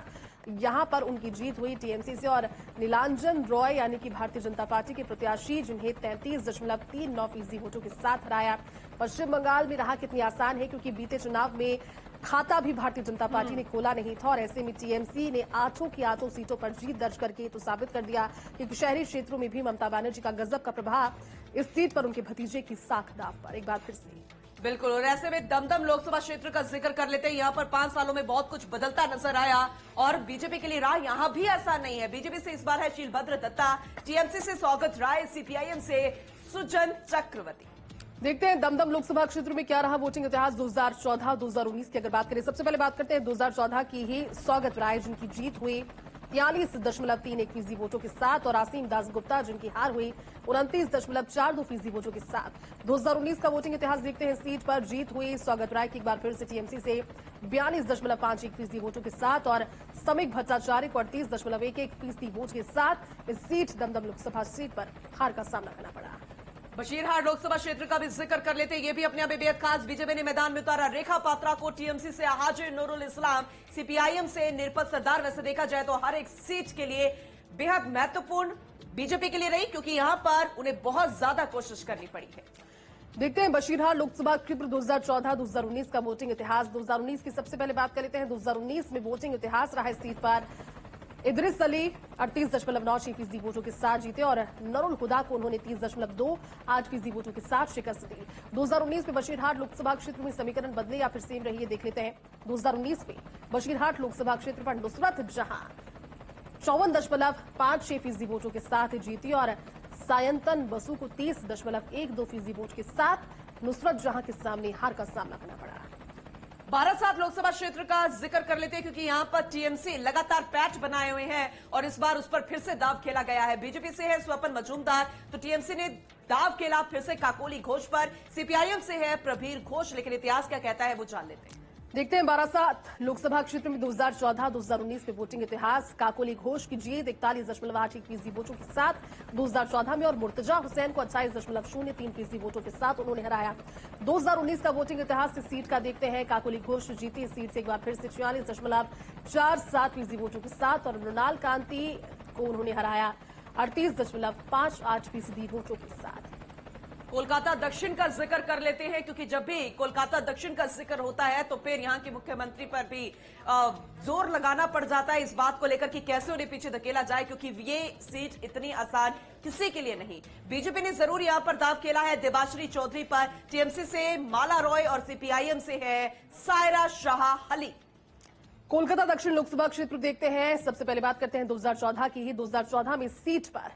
यहां पर उनकी जीत हुई टीएमसी से। और नीलांजन रॉय यानी कि भारतीय जनता पार्टी के प्रत्याशी, जिन्हें 33.39% वोटों के साथ हराया। पश्चिम बंगाल में रहा कितनी आसान है, क्योंकि बीते चुनाव में खाता भी भारतीय जनता पार्टी ने खोला नहीं था और ऐसे में टीएमसी ने 8 की 8 सीटों पर जीत दर्ज करके तो साबित कर दिया, क्योंकि शहरी क्षेत्रों में भी ममता बनर्जी का गजब का प्रभाव इस सीट पर उनके भतीजे की साख दाव पर। एक बार फिर से बिल्कुल, और ऐसे में दमदम लोकसभा क्षेत्र का जिक्र कर लेते हैं। यहाँ पर 5 सालों में बहुत कुछ बदलता नजर आया और बीजेपी के लिए राह यहाँ भी आसान नहीं है। बीजेपी से इस बार है शीलभद्र दत्ता, टीएमसी से स्वागत राय, सीपीआईएम से सुजन चक्रवर्ती। देखते हैं दमदम लोकसभा क्षेत्र में क्या रहा वोटिंग इतिहास 2014-2019 की अगर बात करें। सबसे पहले बात करते हैं 2014 की ही स्वागत राय, जिनकी जीत हुई 43.31% वोटों के साथ, और आसीम दास गुप्ता जिनकी हार हुई 29.42% वोटों के साथ। 2019 का वोटिंग इतिहास देखते हैं। सीट पर जीत हुई स्वागत राय की एक बार फिर से टीएमसी से 42.51% वोटों के साथ, और समीक भट्टाचार्य को 38.11% वोट के साथ इस सीट दमदम लोकसभा सीट पर हार का सामना करना पड़ा। बशीरहाट लोकसभा क्षेत्र का भी जिक्र कर लेते हैं। ये भी अपने आप में बेहद खास। बीजेपी ने मैदान में उतारा रेखा पात्रा को, टीएमसी से हाजिर नूरुल इस्लाम, सीपीआईएम से निरपत सरदार। वैसे देखा जाए तो हर एक सीट के लिए बेहद महत्वपूर्ण बीजेपी के लिए रही, क्योंकि यहां पर उन्हें बहुत ज्यादा कोशिश करनी पड़ी है। देखते हैं बशीरहाट लोकसभा क्षेत्र 2014-2019 का वोटिंग इतिहास। 2019 की सबसे पहले बात कर लेते हैं। 2019 में वोटिंग इतिहास रहा इस सीट पर। इदरिस अली 38.96% वोटों के साथ जीते और नरुल हुदा को उन्होंने 30.28% वोटों के साथ शिकस्त दी। 2019 में बशीरहाट लोकसभा क्षेत्र में समीकरण बदले या फिर सेम रही है, देख लेते हैं। 2019 में बशीरहाट लोकसभा क्षेत्र पर नुसरत जहां 54.56% वोटों के साथ जीती और सायंतन बसु को 30.12% वोट के साथ नुसरत जहां के सामने हार का सामना करना पड़ा। बारासात लोकसभा क्षेत्र का जिक्र कर लेते हैं, क्योंकि यहां पर टीएमसी लगातार पैच बनाए हुए हैं और इस बार उस पर फिर से दाव खेला गया है। बीजेपी से है स्वपन मजूमदार, तो टीएमसी ने दाव खेला फिर से काकोली घोष पर। सीपीआईएम से है प्रवीर घोष, लेकिन इतिहास क्या कहता है वो जान लेते हैं। देखते हैं बारासात लोकसभा क्षेत्र में 2014-2019 में वोटिंग इतिहास। काकोली घोष की जीत 41.81% वोटों के साथ 2014 में, और मुर्तजा हुसैन को 28.03% वोटों के साथ उन्होंने हराया। 2019 का वोटिंग इतिहास इस सीट का देखते हैं। काकोली घोष जीती इस सीट से एक बार फिर से 46.47% वोटों के साथ, और मृणाल कांति को उन्होंने हराया 38.58% वोटों के साथ। कोलकाता दक्षिण का जिक्र कर लेते हैं, क्योंकि जब भी कोलकाता दक्षिण का जिक्र होता है तो फिर यहां के मुख्यमंत्री पर भी जोर लगाना पड़ जाता है इस बात को लेकर कि कैसे उन्हें पीछे धकेला जाए, क्योंकि ये सीट इतनी आसान किसी के लिए नहीं। बीजेपी ने जरूर यहां पर दाव खेला है देबाश्री चौधरी पर। टीएमसी से माला रॉय और सीपीआईएम से है सायरा शाह हली। कोलकाता दक्षिण लोकसभा क्षेत्र देखते हैं। सबसे पहले बात करते हैं 2014 की ही। 2014 में सीट पर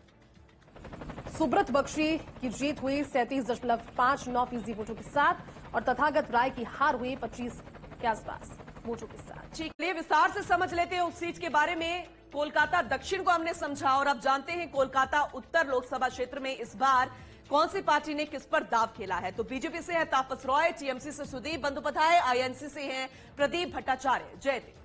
सुब्रत बख्शी की जीत हुई 37.59% वोटों के साथ, और तथागत राय की हार हुई 25 के आसपास वोटों के साथ। ठीक, लिए विस्तार से समझ लेते हैं उस सीट के बारे में। कोलकाता दक्षिण को हमने समझा और अब जानते हैं कोलकाता उत्तर लोकसभा क्षेत्र में इस बार कौन सी पार्टी ने किस पर दाव खेला है। तो बीजेपी से है तापस रॉय, टीएमसी से सुदीप बंदोपाध्याय, आईएनसी से हैं प्रदीप भट्टाचार्य। जयदेव।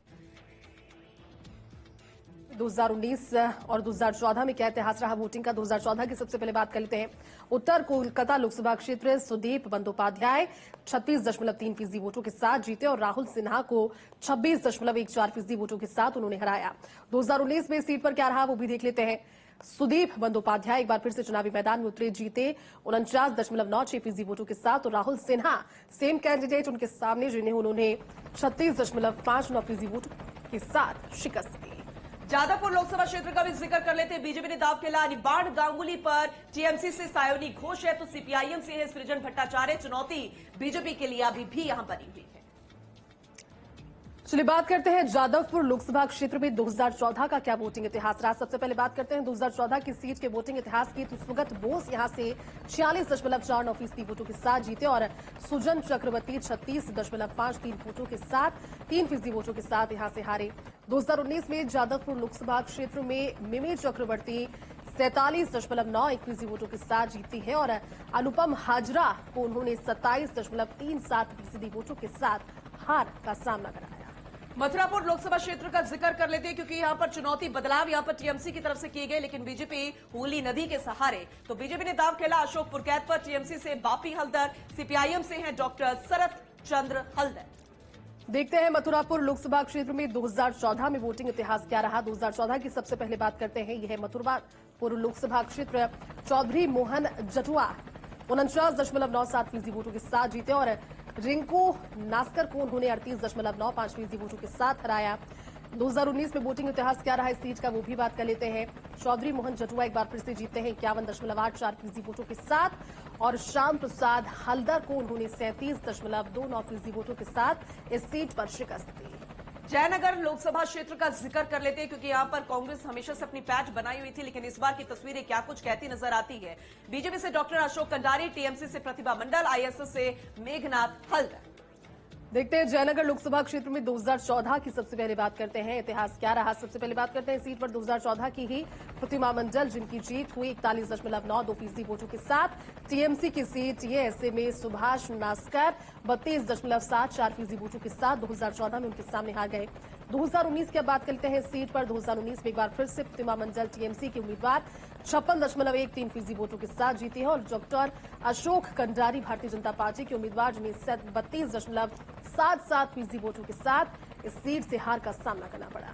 2019 और 2014 में क्या इतिहास रहा वोटिंग का। 2014 की सबसे पहले बात कर लेते हैं। उत्तर कोलकाता लोकसभा क्षेत्र सुदीप बंदोपाध्याय 36.3% वोटों के साथ जीते और राहुल सिन्हा को 26.14% वोटों के साथ उन्होंने हराया। 2019 में इस सीट पर क्या रहा वो भी देख लेते हैं। सुदीप बंदोपाध्याय एक बार फिर से चुनावी मैदान में उतरे, जीते 49.96% वोटों के साथ, और राहुल सिन्हा सेम कैंडिडेट उनके सामने, जिन्हें उन्होंने 36.59% वोटों के साथ शिकस्त दी। जादवपुर लोकसभा क्षेत्र का भी जिक्र कर लेते हैं। बीजेपी ने दाव खेला अनिबाण गांगुली पर। टीएमसी से सायोनी घोष है, तो सीपीआईएम से है सृजन भट्टाचार्य। चुनौती बीजेपी के लिए अभी भी यहां बनी हुई है। चलिए बात करते हैं जादवपुर लोकसभा क्षेत्र में 2014 का क्या वोटिंग इतिहास रहा। सबसे पहले बात करते हैं 2014 की सीट के वोटिंग इतिहास की। तो सुगत बोस यहां से 46.49% वोटों के साथ जीते और सुजन चक्रवर्ती 36.53 वोटों के साथ 3% वोटों के साथ यहां से हारे। 2019 में जादवपुर लोकसभा क्षेत्र में मिमी चक्रवर्ती 47.91% वोटों के साथ जीती है और अनुपम हाजरा को उन्होंने 27.37% वोटों के साथ हार का सामना कराया। मथुरापुर लोकसभा क्षेत्र का जिक्र कर लेते हैं क्योंकि यहां पर चुनौती बदलाव यहां पर टीएमसी की तरफ से किए गए, लेकिन बीजेपी हुगली नदी के सहारे। तो बीजेपी ने दाव खेला अशोक पुरकैत पर। टीएमसी से बापी हल्दर, सीपीआईएम से हैं डॉक्टर शरद चंद्र हल्दर। देखते हैं मथुरापुर लोकसभा क्षेत्र में 2014 में वोटिंग इतिहास क्या रहा। 2014 की सबसे पहले बात करते हैं, यह मथुरापुर लोकसभा क्षेत्र। चौधरी मोहन जटुआ 49.97% वोटों के साथ जीते और रिंकू नास्कर को उन्होंने 38.95% वोटों के साथ हराया। 2019 में वोटिंग इतिहास क्या रहा इस सीट का, वो भी बात कर लेते हैं। चौधरी मोहन जटुआ एक बार फिर से जीतते हैं 51.84% वोटों के साथ और श्याम प्रसाद हल्दर को उन्होंने 37.29% वोटों के साथ इस सीट पर शिकस्त दी। जयनगर लोकसभा क्षेत्र का जिक्र कर लेते हैं क्योंकि यहां पर कांग्रेस हमेशा से अपनी पैठ बनाई हुई थी, लेकिन इस बार की तस्वीरें क्या कुछ कहती नजर आती है। बीजेपी से डॉक्टर अशोक कंडारी, टीएमसी से प्रतिभा मंडल, आईएसएस से मेघनाथ हल्दर। देखते हैं जयनगर लोकसभा क्षेत्र में 2014 की सबसे पहले बात करते हैं, इतिहास क्या रहा। सबसे पहले बात करते हैं सीट पर 2014 की ही प्रतिमा मंडल, जिनकी जीत हुई 41.92% वोटों के साथ। टीएमसी की सीट ये ऐसे में सुभाष नास्कर 32.74% वोटों के साथ 2014 में उनके सामने हार गए। 2019 की अब बात करते हैं सीट पर। 2019 में एक बार फिर से प्रतिमा मंडल टीएमसी के उम्मीदवार 56.13% वोटों के साथ जीती है और डॉक्टर अशोक कंडारी भारतीय जनता पार्टी के उम्मीदवार, जिन्हें 32.77% वोटों के साथ इस सीट से हार का सामना करना पड़ा।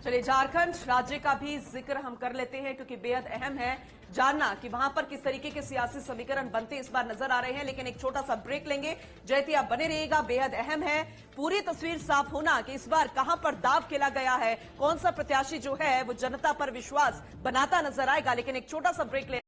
चलिए झारखंड राज्य का भी जिक्र हम कर लेते हैं क्योंकि बेहद अहम है जानना कि वहां पर किस तरीके के सियासी समीकरण बनते इस बार नजर आ रहे हैं, लेकिन एक छोटा सा ब्रेक लेंगे। जयती आप बने रहिएगा, बेहद अहम है पूरी तस्वीर साफ होना कि इस बार कहां पर दाव खेला गया है, कौन सा प्रत्याशी जो है वो जनता पर विश्वास बनाता नजर आएगा। लेकिन एक छोटा सा ब्रेक ले